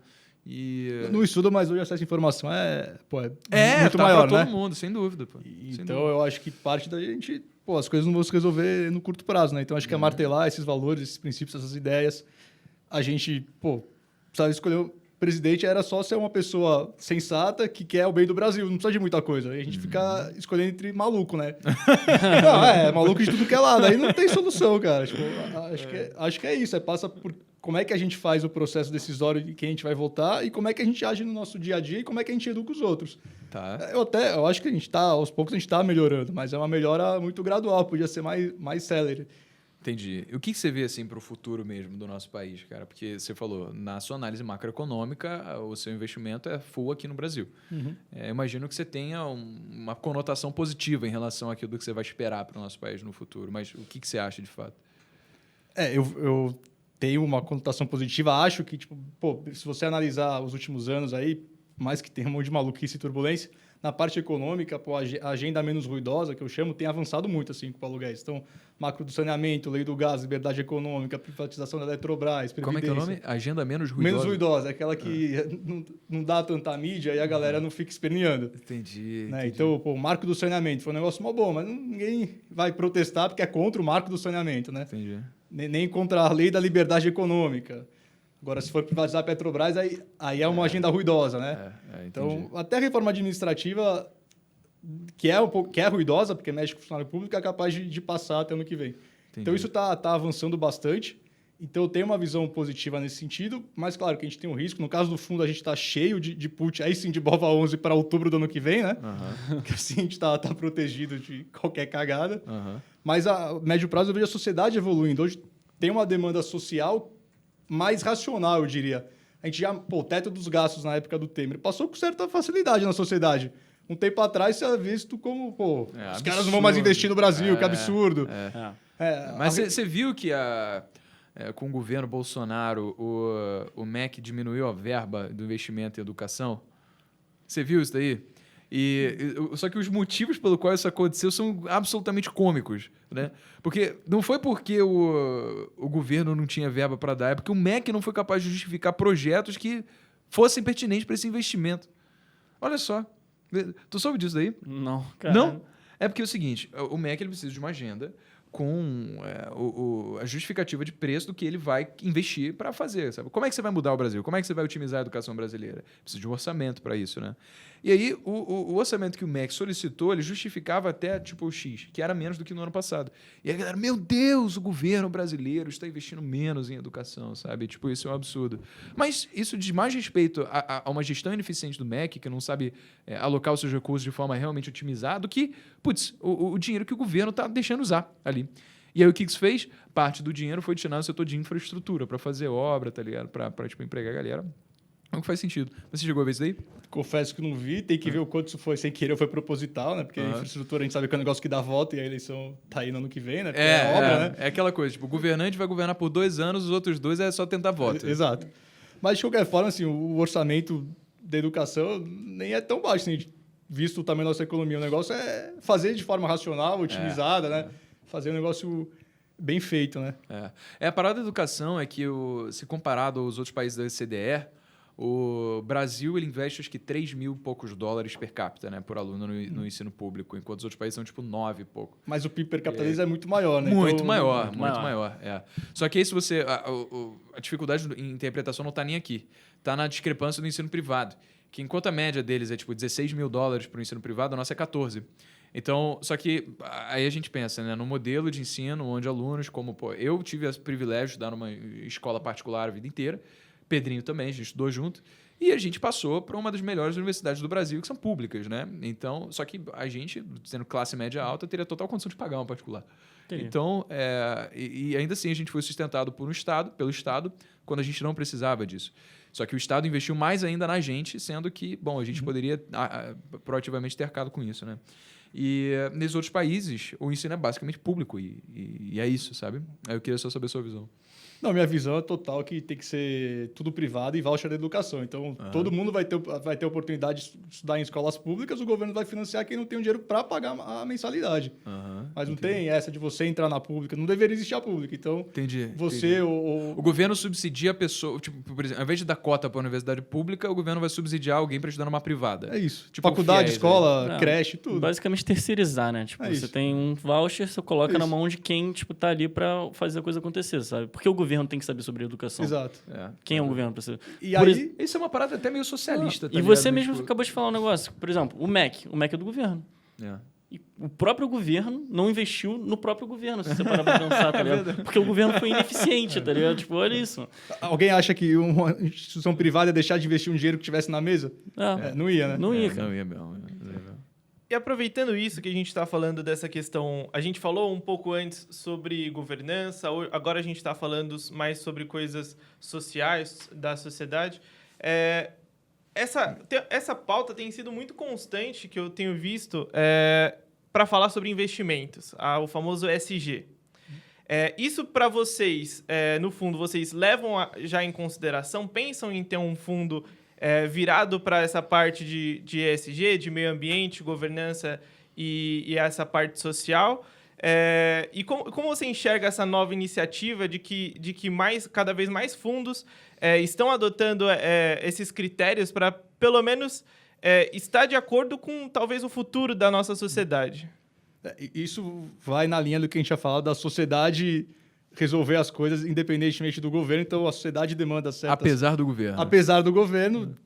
Não estuda, mas hoje o acesso à informação muito tá maior, pra né? todo mundo, sem dúvida. Pô. Então, eu acho que parte da gente... as coisas não vão se resolver no curto prazo, né? Então, acho que é martelar esses valores, esses princípios, essas ideias. A gente, precisava escolher o presidente, era só ser uma pessoa sensata que quer o bem do Brasil. Não precisa de muita coisa. Aí a gente fica escolhendo entre maluco, né? Maluco de tudo que é lado. Aí não tem solução, cara. Tipo, acho que é isso. Passa por como é que a gente faz o processo decisório de quem a gente vai votar e como é que a gente age no nosso dia a dia e como é que a gente educa os outros. Tá. Eu acho que aos poucos a gente está melhorando, mas é uma melhora muito gradual, podia ser mais célere. Entendi. E o que você vê assim para o futuro mesmo do nosso país, cara? Porque você falou, na sua análise macroeconômica, o seu investimento é full aqui no Brasil. Eu imagino que você tenha uma conotação positiva em relação àquilo que você vai esperar para o nosso país no futuro. Mas o que você acha de fato? Eu tenho uma conotação positiva. Acho que, tipo, se você analisar os últimos anos aí, mais que tenha um monte de maluquice e turbulência, na parte econômica, a agenda menos ruidosa, que eu chamo, tem avançado muito assim, com aluguéis. Então, macro do saneamento, lei do gás, liberdade econômica, privatização da Eletrobras, previdência. Como é que é o nome? Agenda menos ruidosa? Menos ruidosa, aquela que não dá tanta mídia e a galera não fica esperneando. Entendi. Né? Então, o marco do saneamento foi um negócio mó bom, mas ninguém vai protestar porque é contra o marco do saneamento, né? Entendi. Nem contra a lei da liberdade econômica. Agora, se for privatizar a Petrobras, aí é uma agenda ruidosa, né? Então, até a reforma administrativa, que é ruidosa, porque mexe com o funcionário público, é capaz de passar até ano que vem. Entendi. Então, isso tá avançando bastante. Então, eu tenho uma visão positiva nesse sentido, mas, claro, que a gente tem um risco. No caso do fundo, a gente está cheio de put, aí sim, de BOVA11 para outubro do ano que vem, né? Que assim a gente tá protegido de qualquer cagada. Mas, a médio prazo, eu vejo a sociedade evoluindo. Hoje, tem uma demanda social mais racional, eu diria. A gente já, o teto dos gastos na época do Temer passou com certa facilidade na sociedade. Um tempo atrás, você era visto como, os absurdo. caras não vão mais investir no Brasil, que absurdo. Mas você viu que com o governo Bolsonaro, o MEC diminuiu a verba do investimento em educação? Você viu isso daí? Só que os motivos pelo qual isso aconteceu são absolutamente cômicos, né? Porque não foi porque o governo não tinha verba para dar, é porque o MEC não foi capaz de justificar projetos que fossem pertinentes para esse investimento. Olha só. Tu soube disso daí? Não, cara. Não? É porque é o seguinte, o MEC ele precisa de uma agenda com a justificativa de preço do que ele vai investir para fazer, sabe? Como é que você vai mudar o Brasil? Como é que você vai otimizar a educação brasileira? Precisa de um orçamento para isso, né? E aí, o orçamento que o MEC solicitou, ele justificava até, tipo, o X, que era menos do que no ano passado. E aí a galera, meu Deus, o governo brasileiro está investindo menos em educação, sabe? Tipo, isso é um absurdo. Mas isso diz mais respeito a uma gestão ineficiente do MEC, que não sabe alocar os seus recursos de forma realmente otimizada, do que, o dinheiro que o governo está deixando usar ali. E aí o que isso fez? Parte do dinheiro foi destinado ao setor de infraestrutura, para fazer obra, tá ligado? Para tipo, empregar a galera. Não que faz sentido. Você chegou a ver isso daí? Confesso que não vi, tem que ver o quanto isso foi sem querer ou foi proposital, né? Porque a infraestrutura a gente sabe que é um negócio que dá voto e a eleição tá aí no ano que vem, né? Obra, né? É aquela coisa, tipo, o governante vai governar por 2 anos, os outros 2 é só tentar voto. Exato. Mas, de qualquer forma, assim, o orçamento da educação nem é tão baixo, assim, visto o tamanho da nossa economia. O negócio é fazer de forma racional, otimizada, né? Fazer um negócio bem feito, né? A parada da educação é que, se comparado aos outros países da OCDE, o Brasil ele investe acho que 3 mil e poucos dólares per capita, né, por aluno no ensino público, enquanto os outros países são tipo 9 e pouco. Mas o PIB per capita é muito maior, né? Muito maior. Só que aí se você... A dificuldade em interpretação não está nem aqui. Está na discrepância do ensino privado. Que enquanto a média deles é tipo 16 mil dólares para o ensino privado, a nossa é 14. Então, só que aí a gente pensa, né, no modelo de ensino onde alunos como... eu tive o privilégio de estudar numa escola particular a vida inteira, Pedrinho também, a gente estudou junto. E a gente passou para uma das melhores universidades do Brasil, que são públicas, né? Então, só que a gente, sendo classe média alta, teria total condição de pagar uma particular. Entendi. Então, e ainda assim a gente foi sustentado pelo Estado, quando a gente não precisava disso. Só que o Estado investiu mais ainda na gente, sendo que, bom, a gente poderia proativamente ter arcado com isso, né? E nesses outros países, o ensino é basicamente público e é isso, sabe? Aí eu queria só saber a sua visão. Não, minha visão é total que tem que ser tudo privado e voucher da educação. Então, todo mundo vai ter oportunidade de estudar em escolas públicas, o governo vai financiar quem não tem o dinheiro para pagar a mensalidade. Mas não tem essa de você entrar na pública, não deveria existir a pública. Então, você... O governo subsidia a pessoa, tipo, por exemplo, ao invés de dar cota para a universidade pública, o governo vai subsidiar alguém para estudar numa privada. É isso. Tipo, faculdade, escola, creche, tudo. Basicamente terceirizar, né? Tipo, você tem um voucher, você coloca na mão de quem, tipo, tá ali para fazer a coisa acontecer, sabe? Porque o governo tem que saber sobre educação. Exato. Quem é o governo para saber? E aí, isso é uma parada até meio socialista. E você mesmo acabou de falar um negócio. Por exemplo, o MEC é do governo. E o próprio governo não investiu no próprio governo, se você parar pra pensar, tá ligado? Porque o governo foi ineficiente, tá ligado? Tipo, olha isso. Alguém acha que uma instituição privada ia deixar de investir um dinheiro que tivesse na mesa? É, Não ia, né? não ia, cara. Não ia mesmo. E aproveitando isso que a gente está falando dessa questão, a gente falou um pouco antes sobre governança, agora a gente está falando mais sobre coisas sociais da sociedade. Essa pauta tem sido muito constante, que eu tenho visto, para falar sobre investimentos, o famoso ESG. Isso para vocês, no fundo, vocês levam já em consideração, pensam em ter um fundo virado para essa parte de ESG, de meio ambiente, governança e essa parte social? E como você enxerga essa nova iniciativa de que cada vez mais fundos estão adotando esses critérios para, pelo menos, estar de acordo com, talvez, o futuro da nossa sociedade? Isso vai na linha do que a gente já falou, da sociedade resolver as coisas independentemente do governo. Então, a sociedade demanda certas... Apesar do governo. Apesar do governo,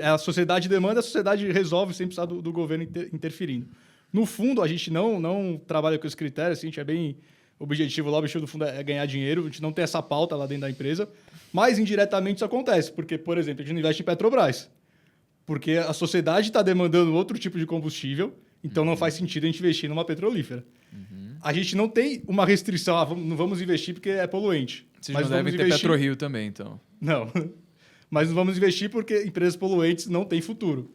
a sociedade demanda, a sociedade resolve sem precisar do governo interferindo. No fundo, a gente não trabalha com esse critério, assim, a gente é bem objetivo. O objetivo do fundo é ganhar dinheiro, a gente não tem essa pauta lá dentro da empresa, mas indiretamente isso acontece, porque, por exemplo, a gente não investe em Petrobras, porque a sociedade está demandando outro tipo de combustível, então não faz sentido a gente investir numa petrolífera. A gente não tem uma restrição, não vamos investir porque é poluente. Vocês mas não devem ter PetroRio também, então. Não, mas não vamos investir porque empresas poluentes não têm futuro.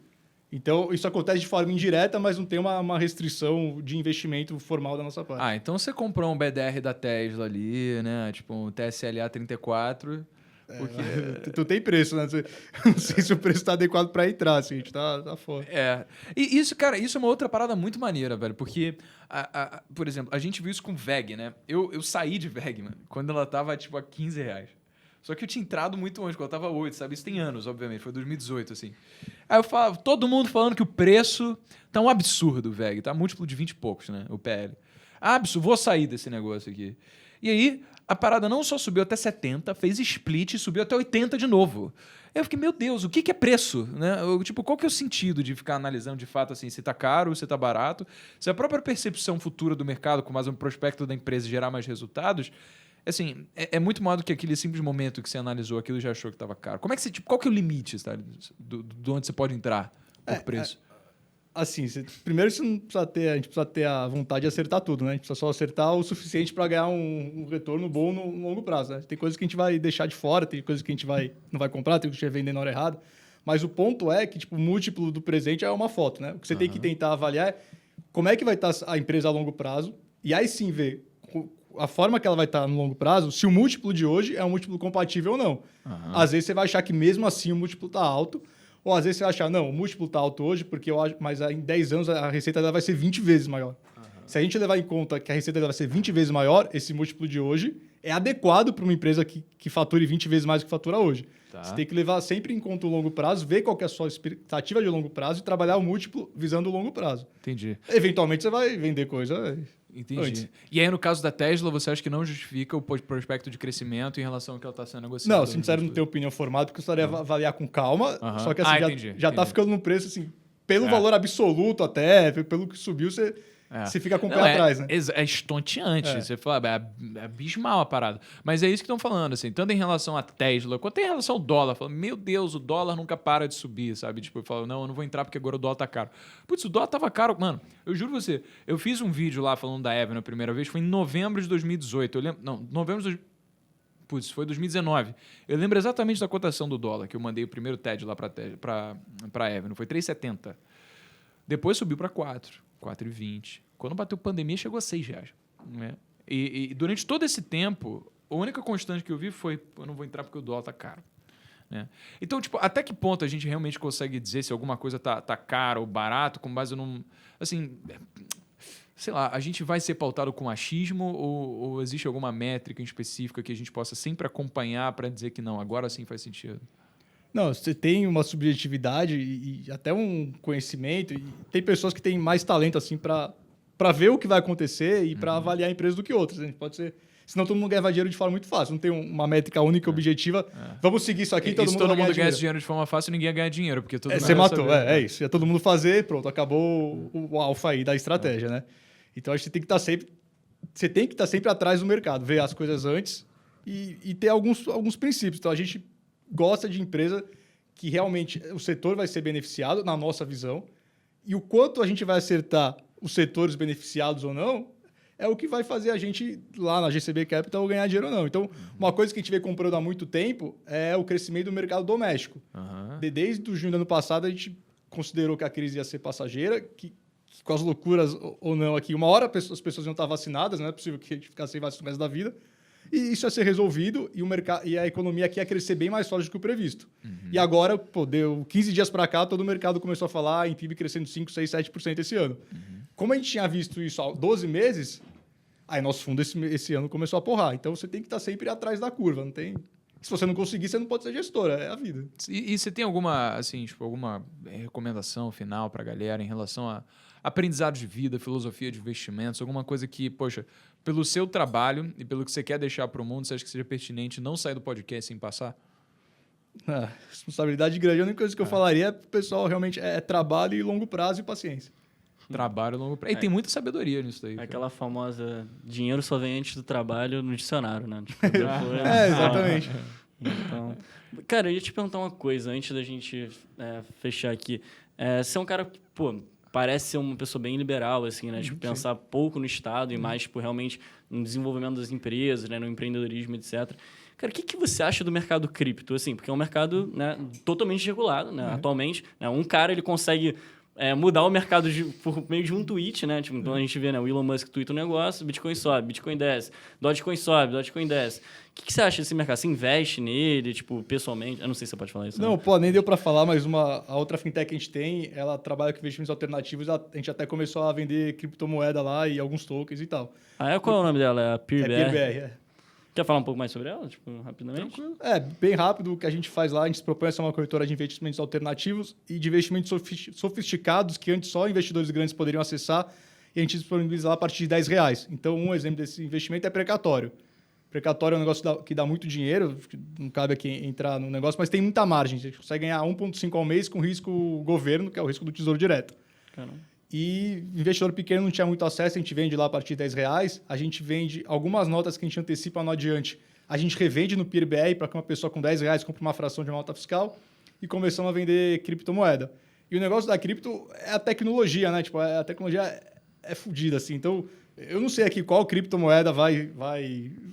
Então, isso acontece de forma indireta, mas não tem uma restrição de investimento formal da nossa parte. Então você comprou um BDR da Tesla ali, né? Tipo um TSLA 34... Porque... Tu tem preço, né? Não sei se o preço está adequado para entrar, assim, a gente tá fora. E isso, cara, isso é uma outra parada muito maneira, velho. Porque, por exemplo, a gente viu isso com VEG, né? Eu saí de VEG, mano, quando ela tava, tipo, a R$15. Só que eu tinha entrado muito antes, quando ela tava 8, sabe? Isso tem anos, obviamente. Foi 2018, assim. Aí eu falava, todo mundo falando que o preço tá um absurdo, o VEG. Tá múltiplo de 20 e poucos, né? O PL. Absurdo, vou sair desse negócio aqui. E aí, a parada não só subiu até 70, fez split e subiu até 80 de novo. Eu fiquei, meu Deus, o que é preço? Né? Qual que é o sentido de ficar analisando de fato assim, se tá caro, se tá barato? Se a própria percepção futura do mercado, com mais um prospecto da empresa gerar mais resultados, assim, é muito maior do que aquele simples momento que você analisou aquilo e já achou que estava caro. Como é que qual que é o limite, tá? De onde você pode entrar por preço? Assim, primeiro a gente precisa ter a vontade de acertar tudo, né? A gente precisa só acertar o suficiente para ganhar um retorno bom no longo prazo, né? Tem coisas que a gente vai deixar de fora, tem coisas que a gente não vai comprar, tem coisas que a gente vai vender na hora errada. Mas o ponto é que tipo, o múltiplo do presente é uma foto, né? O que você tem que tentar avaliar é como é que vai estar a empresa a longo prazo e aí sim ver a forma que ela vai estar no longo prazo, se o múltiplo de hoje é um múltiplo compatível ou não. Às vezes você vai achar que mesmo assim o múltiplo está alto, ou às vezes você vai achar, não, o múltiplo está alto hoje, mas em 10 anos a receita dela vai ser 20 vezes maior. Se a gente levar em conta que a receita dela vai ser 20 vezes maior, esse múltiplo de hoje é adequado para uma empresa que fature 20 vezes mais do que fatura hoje. Tá. Você tem que levar sempre em conta o longo prazo, ver qual que é a sua expectativa de longo prazo e trabalhar o múltiplo visando o longo prazo. Entendi. Eventualmente você vai vender coisa... Entendi. Antes. E aí, no caso da Tesla, você acha que não justifica o prospecto de crescimento em relação ao que ela está sendo negociada? Não, sincero, não tenho opinião formada, porque eu precisaria avaliar com calma. Só que assim, já está ficando num preço, assim, pelo valor absoluto até, pelo que subiu, você fica com o pé atrás, né? É estonteante. Você fala, é abismal a parada. Mas é isso que estão falando, assim, tanto em relação à Tesla, quanto em relação ao dólar. Fala, meu Deus, o dólar nunca para de subir, sabe? Tipo, eu falo, não, eu não vou entrar porque agora o dólar tá caro. Putz, o dólar tava caro. Mano, eu juro você, eu fiz um vídeo lá falando da Evan a primeira vez, foi em novembro de 2018. Eu lembro, não, novembro de... Putz, foi 2019. Eu lembro exatamente da cotação do dólar, que eu mandei o primeiro TED lá pra Evan. Foi 3,70. Depois subiu para 4,20. Quando bateu pandemia, chegou a R$6. Né? E durante todo esse tempo, a única constante que eu vi foi, eu não vou entrar porque o dólar tá caro. Né? Então, tipo, até que ponto a gente realmente consegue dizer se alguma coisa tá caro ou barato, com base num... Assim, sei lá, a gente vai ser pautado com achismo ou existe alguma métrica em específica que a gente possa sempre acompanhar para dizer que não, agora sim faz sentido? Não, você tem uma subjetividade e até um conhecimento. E tem pessoas que têm mais talento assim para ver o que vai acontecer e para avaliar a empresa do que outras. A gente pode ser Senão todo mundo ganhava dinheiro de forma muito fácil. Não tem uma métrica única, objetiva. Vamos seguir isso aqui e todo mundo vai ganhar ganhasse dinheiro. dinheiro de forma fácil, ninguém ia ganhar dinheiro, porque todo mundo Você ia matou, saber. é isso. Ia todo mundo fazer, pronto, acabou o alfa aí da estratégia, né? Então, a gente tem que estar sempre... Você tem que estar sempre atrás do mercado, ver as coisas antes e ter alguns princípios. Então, a gente gosta de empresa que realmente o setor vai ser beneficiado, na nossa visão, e o quanto a gente vai acertar os setores beneficiados ou não, é o que vai fazer a gente, lá na GCB Capital, ganhar dinheiro ou não. Então, uma coisa que a gente vem comprando há muito tempo é o crescimento do mercado doméstico. Aham. Desde o junho do ano passado, a gente considerou que a crise ia ser passageira, que com as loucuras ou não aqui, uma hora as pessoas iam estar vacinadas, não é possível que a gente ficasse sem vacina o resto da vida, e isso ia ser resolvido e, e a economia aqui ia crescer bem mais forte do que o previsto. E agora, pô, deu 15 dias para cá, todo o mercado começou a falar em PIB crescendo 5, 6, 7% esse ano. Como a gente tinha visto isso há 12 meses, aí nosso fundo esse ano começou a porrar. Então, você tem que estar sempre atrás da curva, não tem... Se você não conseguir, você não pode ser gestora, é a vida. E você tem alguma, assim, tipo, alguma recomendação final para a galera em relação a aprendizados de vida, filosofia de investimentos, alguma coisa que, poxa, pelo seu trabalho e pelo que você quer deixar para o mundo, você acha que seja pertinente não sair do podcast sem passar? Responsabilidade grande. A única coisa que eu falaria é pro pessoal realmente é trabalho e longo prazo e paciência. Trabalho longo prazo. E tem muita sabedoria nisso daí. Aquela famosa dinheiro só vem antes do trabalho no dicionário, né? Tipo, depois... Exatamente. Então, cara, eu ia te perguntar uma coisa antes da gente fechar aqui. Você é um cara que, pô, parece ser uma pessoa bem liberal, assim, né? Tipo, pensar pouco no Estado e mais, tipo, realmente no desenvolvimento das empresas, né? No empreendedorismo, etc. Cara, o que você acha do mercado cripto, assim? Porque é um mercado, né, totalmente regulado, né? Atualmente, né? Um cara, ele consegue... mudar o mercado por meio de um tweet, né? Tipo, então a gente vê, né? O Elon Musk tweeta um negócio, Bitcoin sobe, Bitcoin desce, Dogecoin sobe, Dogecoin desce. O que você acha desse mercado? Você investe nele, tipo, pessoalmente? Eu não sei se você pode falar isso. Não, né? pô, nem deu para falar, mas a outra fintech que a gente tem, ela trabalha com investimentos alternativos, a gente até começou a vender criptomoeda lá e alguns tokens e tal. Qual é o nome dela? É a É PeerBR? PeerBR, Quer falar um pouco mais sobre ela, tipo, rapidamente? Bem rápido, o que a gente faz lá, a gente se propõe a ser uma corretora de investimentos alternativos e de investimentos sofisticados que antes só investidores grandes poderiam acessar e a gente disponibiliza lá a partir de R$10. Então, um exemplo desse investimento é precatório. Precatório é um negócio que dá muito dinheiro, não cabe aqui entrar no negócio, mas tem muita margem. Você consegue ganhar 1,5 ao mês com risco governo, que é o risco do Tesouro Direto. Caramba. E investidor pequeno não tinha muito acesso, a gente vende lá a partir de R$10. A gente vende algumas notas que a gente antecipa no adiante. A gente revende no PeerBR para que uma pessoa com R$10 compre uma fração de uma nota fiscal e começamos a vender criptomoeda. E o negócio da cripto é a tecnologia, né? Tipo, a tecnologia é fodida, assim. Então, eu não sei aqui qual criptomoeda vai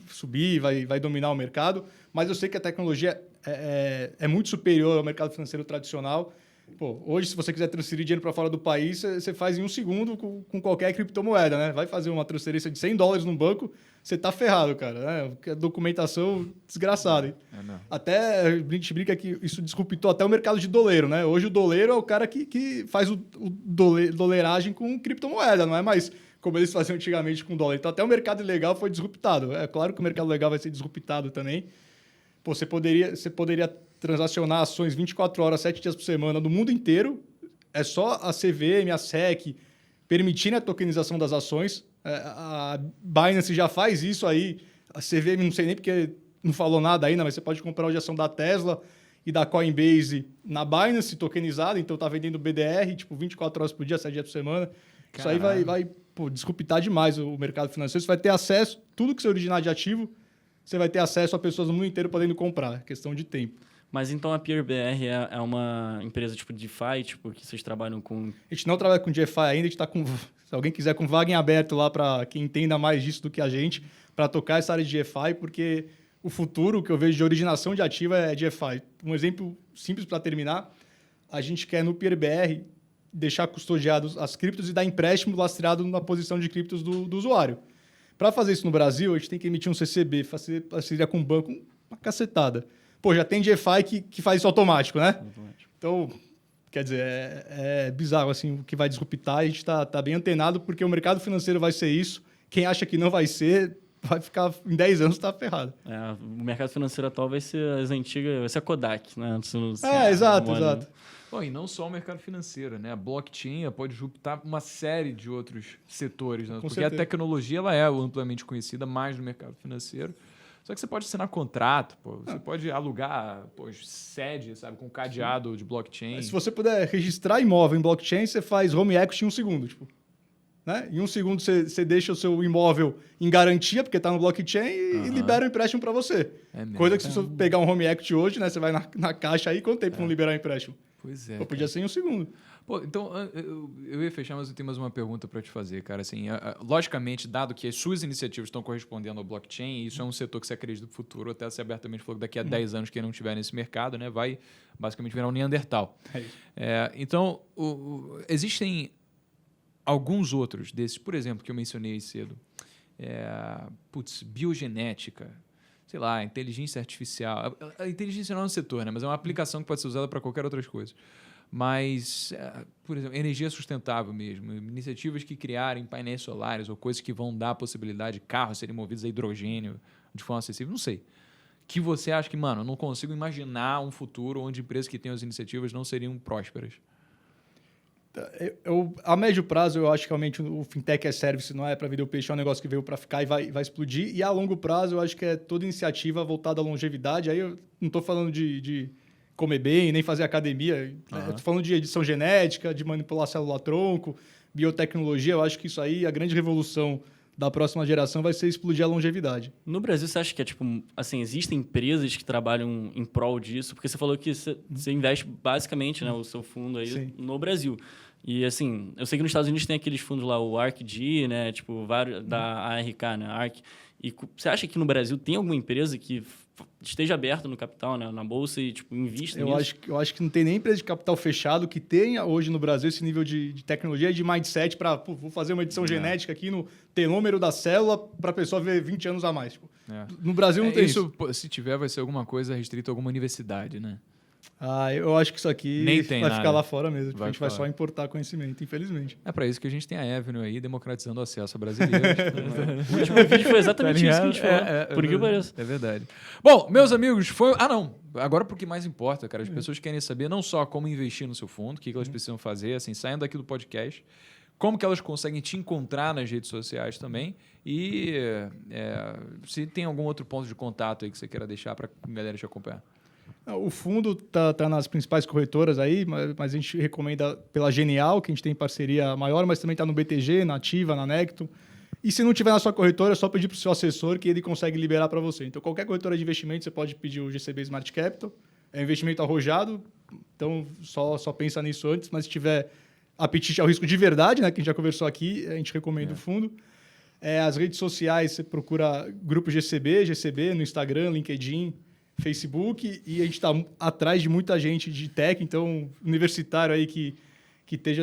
subir, vai dominar o mercado, mas eu sei que a tecnologia é muito superior ao mercado financeiro tradicional. Pô, hoje, se você quiser transferir dinheiro para fora do país, você faz em um segundo com qualquer criptomoeda, né? Vai fazer uma transferência de $100 num banco, você tá ferrado, cara. Né? Documentação desgraçada. Hein? Até a gente brinca que isso disruptou até o mercado de doleiro, né? Hoje o doleiro é o cara que faz o doleiragem com criptomoeda, não é mais como eles faziam antigamente com dólar. Então até o mercado ilegal foi disruptado. É claro que o mercado legal vai ser disruptado também. Pô, você poderia transacionar ações 24 horas, 7 dias por semana no mundo inteiro. É só a CVM, a SEC permitirem a tokenização das ações. A Binance já faz isso aí. A CVM, não sei nem porque não falou nada ainda, mas você pode comprar hoje a ação da Tesla e da Coinbase na Binance tokenizada. Então tá vendendo BDR, tipo 24 horas por dia, 7 dias por semana. Caralho. Isso aí vai disruptar demais o mercado financeiro. Você vai ter acesso, tudo que você originar de ativo, você vai ter acesso a pessoas no mundo inteiro podendo comprar. É questão de tempo. Mas então a PeerBR é uma empresa tipo DeFi, tipo, que vocês trabalham com... A gente não trabalha com DeFi ainda, a gente está com... Se alguém quiser, com vaga em aberto lá para quem entenda mais disso do que a gente, para tocar essa área de DeFi, porque o futuro que eu vejo de originação de ativo é DeFi. Um exemplo simples para terminar, a gente quer no PeerBR deixar custodiados as criptos e dar empréstimo lastreado na posição de criptos do usuário. Para fazer isso no Brasil, a gente tem que emitir um CCB, fazer parceria com o banco, uma cacetada. Pô, já tem DeFi que faz isso automático, né? Automático. Então, quer dizer, é bizarro assim, o que vai disruptar. A gente está bem antenado porque o mercado financeiro vai ser isso. Quem acha que não vai ser, vai ficar em 10 anos, está ferrado. O mercado financeiro atual vai ser as antigas, vai ser a Kodak, né? Exato. Bom, e não só o mercado financeiro, né? A blockchain pode juntar uma série de outros setores, né? Porque certeza. a tecnologia ela é amplamente conhecida mais no mercado financeiro. Só que você pode assinar contrato, pô. Você pode alugar sede, sabe, com cadeado de blockchain. Se você puder registrar imóvel em blockchain, você faz home equity em 1 segundo, tipo. Né? Em 1 segundo você deixa o seu imóvel em garantia, porque está no blockchain, e libera o empréstimo para você. É mesmo. Coisa que se você pegar um home equity hoje, né, você vai na caixa aí, quanto tempo vão liberar o empréstimo? Pois é. Pô, podia ser em 1 segundo. Pô, então, eu ia fechar, mas eu tenho mais uma pergunta para te fazer, cara. Assim, logicamente, dado que as suas iniciativas estão correspondendo ao blockchain, e isso é um setor que você acredita no futuro, até você abertamente falou que daqui a 10 anos, quem não estiver nesse mercado, né, vai basicamente virar um Neandertal. É isso. Então, existem alguns outros desses, por exemplo, que eu mencionei cedo. Biogenética, sei lá, inteligência artificial. A inteligência não é um setor, né, mas é uma aplicação que pode ser usada para qualquer outra coisa. Mas, por exemplo, energia sustentável mesmo, iniciativas que criarem painéis solares ou coisas que vão dar a possibilidade de carros serem movidos a hidrogênio de forma acessível, não sei. Que você acha que, mano, eu não consigo imaginar um futuro onde empresas que têm as iniciativas não seriam prósperas? A médio prazo, eu acho que realmente o fintech é service, não é para vender o peixe, é um negócio que veio para ficar e vai explodir. E a longo prazo, eu acho que é toda iniciativa voltada à longevidade. Aí eu não estou falando de comer bem, nem fazer academia. Eu estou falando de edição genética, de manipular célula-tronco, biotecnologia. Eu acho que isso aí, a grande revolução da próxima geração vai ser explodir a longevidade. No Brasil, você acha que assim, existem empresas que trabalham em prol disso? Porque você falou que você investe basicamente, né, o seu fundo aí Sim. no Brasil. E assim, eu sei que nos Estados Unidos tem aqueles fundos lá, o ARKG, né, tipo, vários da ARK, né, ARK. E você acha que no Brasil tem alguma empresa que esteja aberta no capital, né, na bolsa e tipo invista nisso? Eu acho que não tem nem empresa de capital fechado que tenha hoje no Brasil esse nível de tecnologia e de mindset para vou fazer uma edição genética aqui no telômero da célula para a pessoa ver 20 anos a mais. Tipo, no Brasil não tem isso. Pô, se tiver, vai ser alguma coisa restrita a alguma universidade, né? Eu acho que isso aqui Nem tem vai nada. ficar lá fora mesmo. Tipo, a gente vai ficar só importar conhecimento, infelizmente. É para isso que a gente tem a Avenue aí, democratizando o acesso a brasileiros. O último vídeo foi exatamente isso que a gente falou. Por que pareça. É verdade. Bom, meus amigos, foi... não. Agora pro que mais importa, cara. As pessoas querem saber não só como investir no seu fundo, o que elas precisam fazer, assim, saindo daqui do podcast, como que elas conseguem te encontrar nas redes sociais também e se tem algum outro ponto de contato aí que você queira deixar para a galera te acompanhar. O fundo tá nas principais corretoras aí, mas a gente recomenda pela Genial, que a gente tem parceria maior, mas também está no BTG, na Ativa, na Necton. E se não tiver na sua corretora, é só pedir para o seu assessor que ele consegue liberar para você. Então, qualquer corretora de investimento, você pode pedir o GCB Smart Capital. É um investimento arrojado, então só pensa nisso antes. Mas se tiver apetite ao risco de verdade, né, que a gente já conversou aqui, a gente recomenda o fundo. As redes sociais, você procura Grupo GCB no Instagram, LinkedIn, Facebook, e a gente está atrás de muita gente de tech, então universitário aí que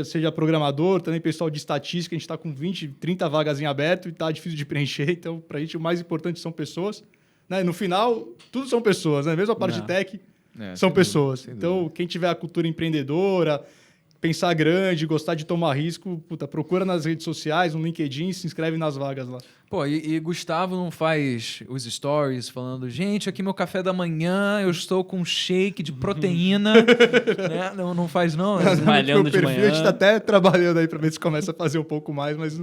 seja programador, também pessoal de estatística, a gente está com 20, 30 vagas em aberto e está difícil de preencher, então para a gente o mais importante são pessoas. Né? No final, tudo são pessoas, né? Mesmo a parte de tech são pessoas. Então, quem tiver a cultura empreendedora, pensar grande, gostar de tomar risco, procura nas redes sociais, no LinkedIn, se inscreve nas vagas lá. Pô, e Gustavo não faz os stories falando, gente, aqui meu café da manhã, eu estou com um shake de proteína, né? Não faz não? Malhando de manhã. A gente está até trabalhando aí para ver se começa a fazer um pouco mais, mas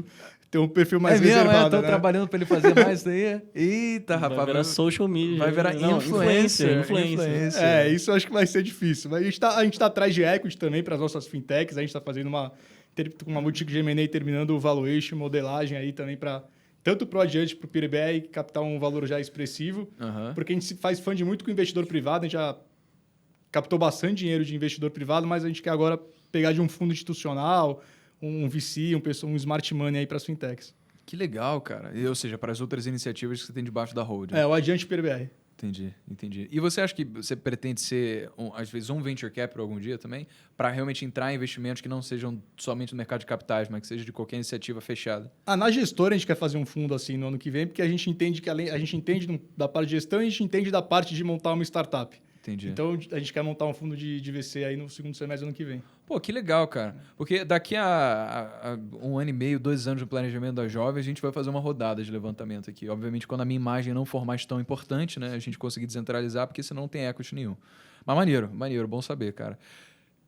tem um perfil mais reservado. Estou né? trabalhando para ele fazer mais isso daí. Eita, rapaz. Vai virar social media. Vai virar influencer. Isso eu acho que vai ser difícil. Mas a gente tá atrás de equity também para as nossas fintechs, a gente está fazendo uma boutique de M&A terminando o valuation, modelagem aí também para tanto para o adiante, para o PIRBR, captar um valor já expressivo, porque a gente faz fund muito com investidor privado, a gente já captou bastante dinheiro de investidor privado, mas a gente quer agora pegar de um fundo institucional, um VC, um smart money aí para as fintechs. Que legal, cara. Ou seja, para as outras iniciativas que você tem debaixo da holding. O adiante PIRBR. Entendi. E você acha que você pretende ser, às vezes, um venture capital algum dia também, para realmente entrar em investimentos que não sejam somente no mercado de capitais, mas que seja de qualquer iniciativa fechada? Na gestora, a gente quer fazer um fundo assim no ano que vem, porque a gente entende que a gente entende da parte de gestão e a gente entende da parte de montar uma startup. Entendi. Então, a gente quer montar um fundo de VC aí no segundo semestre do ano que vem. Pô, que legal, cara. Porque daqui a 1 ano e meio, 2 anos no planejamento da Jovem, a gente vai fazer uma rodada de levantamento aqui. Obviamente, quando a minha imagem não for mais tão importante, né? A gente conseguir descentralizar, porque senão não tem equity nenhum. Mas maneiro, bom saber, cara.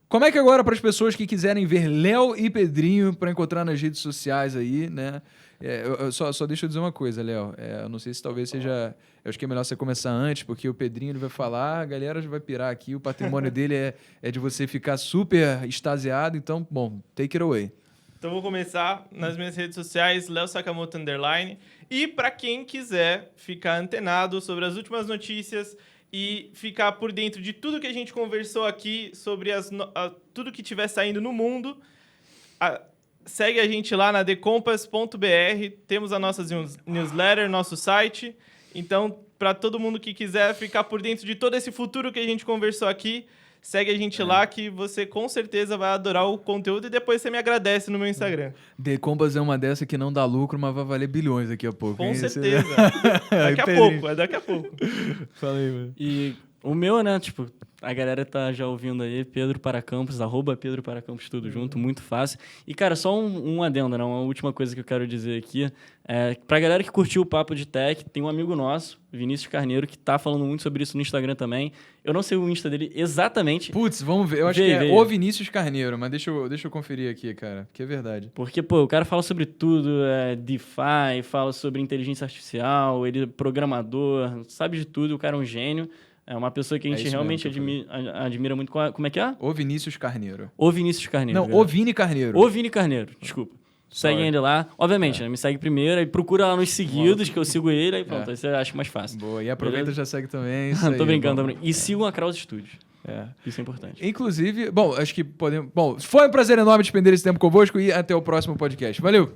Como é que agora, para as pessoas que quiserem ver Léo e Pedrinho para encontrar nas redes sociais aí, né? Só deixa eu dizer uma coisa, Léo. Eu não sei se talvez seja... Eu acho que é melhor você começar antes, porque o Pedrinho ele vai falar, a galera já vai pirar aqui, o patrimônio dele é de você ficar super extasiado. Então, bom, take it away. Então vou começar nas minhas redes sociais, Léo Sakamoto _. E para quem quiser ficar antenado sobre as últimas notícias e ficar por dentro de tudo que a gente conversou aqui, sobre tudo que estiver saindo no mundo, segue a gente lá na thecompass.br, temos a nossa newsletter, nosso site. Então, para todo mundo que quiser ficar por dentro de todo esse futuro que a gente conversou aqui, segue a gente lá que você com certeza vai adorar o conteúdo e depois você me agradece no meu Instagram. The Compass é uma dessa que não dá lucro, mas vai valer bilhões daqui a pouco. Com hein? certeza. Aí, Daqui a pouco. Fala aí, mano. E o meu, né, tipo, a galera tá já ouvindo aí, Pedro para Campos, @Pedro para Campos, tudo junto, muito fácil. E, cara, só um adendo, né, uma última coisa que eu quero dizer aqui. Pra galera que curtiu o Papo de Tech, tem um amigo nosso, Vinícius Carneiro, que tá falando muito sobre isso no Instagram também. Eu não sei o Insta dele exatamente. Putz, vamos ver. Eu acho que é o Vinícius Carneiro, mas deixa eu conferir aqui, cara, que é verdade. Porque, pô, o cara fala sobre tudo, DeFi, fala sobre inteligência artificial, ele é programador, sabe de tudo, o cara é um gênio. É uma pessoa que a gente realmente admira muito. Como é que é? O Vinícius Carneiro. O Vinícius Carneiro. Não, o Vini Carneiro. O Vini Carneiro, desculpa. Segue ele lá. Obviamente, né? Me segue primeiro, aí procura lá nos seguidos, que eu sigo ele, aí pronto, aí você acha mais fácil. Boa, e aproveita e já segue também. Tô brincando. E sigam a Krause Studios. Isso é importante. Inclusive, bom, acho que podemos... Bom, foi um prazer enorme despender esse tempo convosco e até o próximo podcast. Valeu!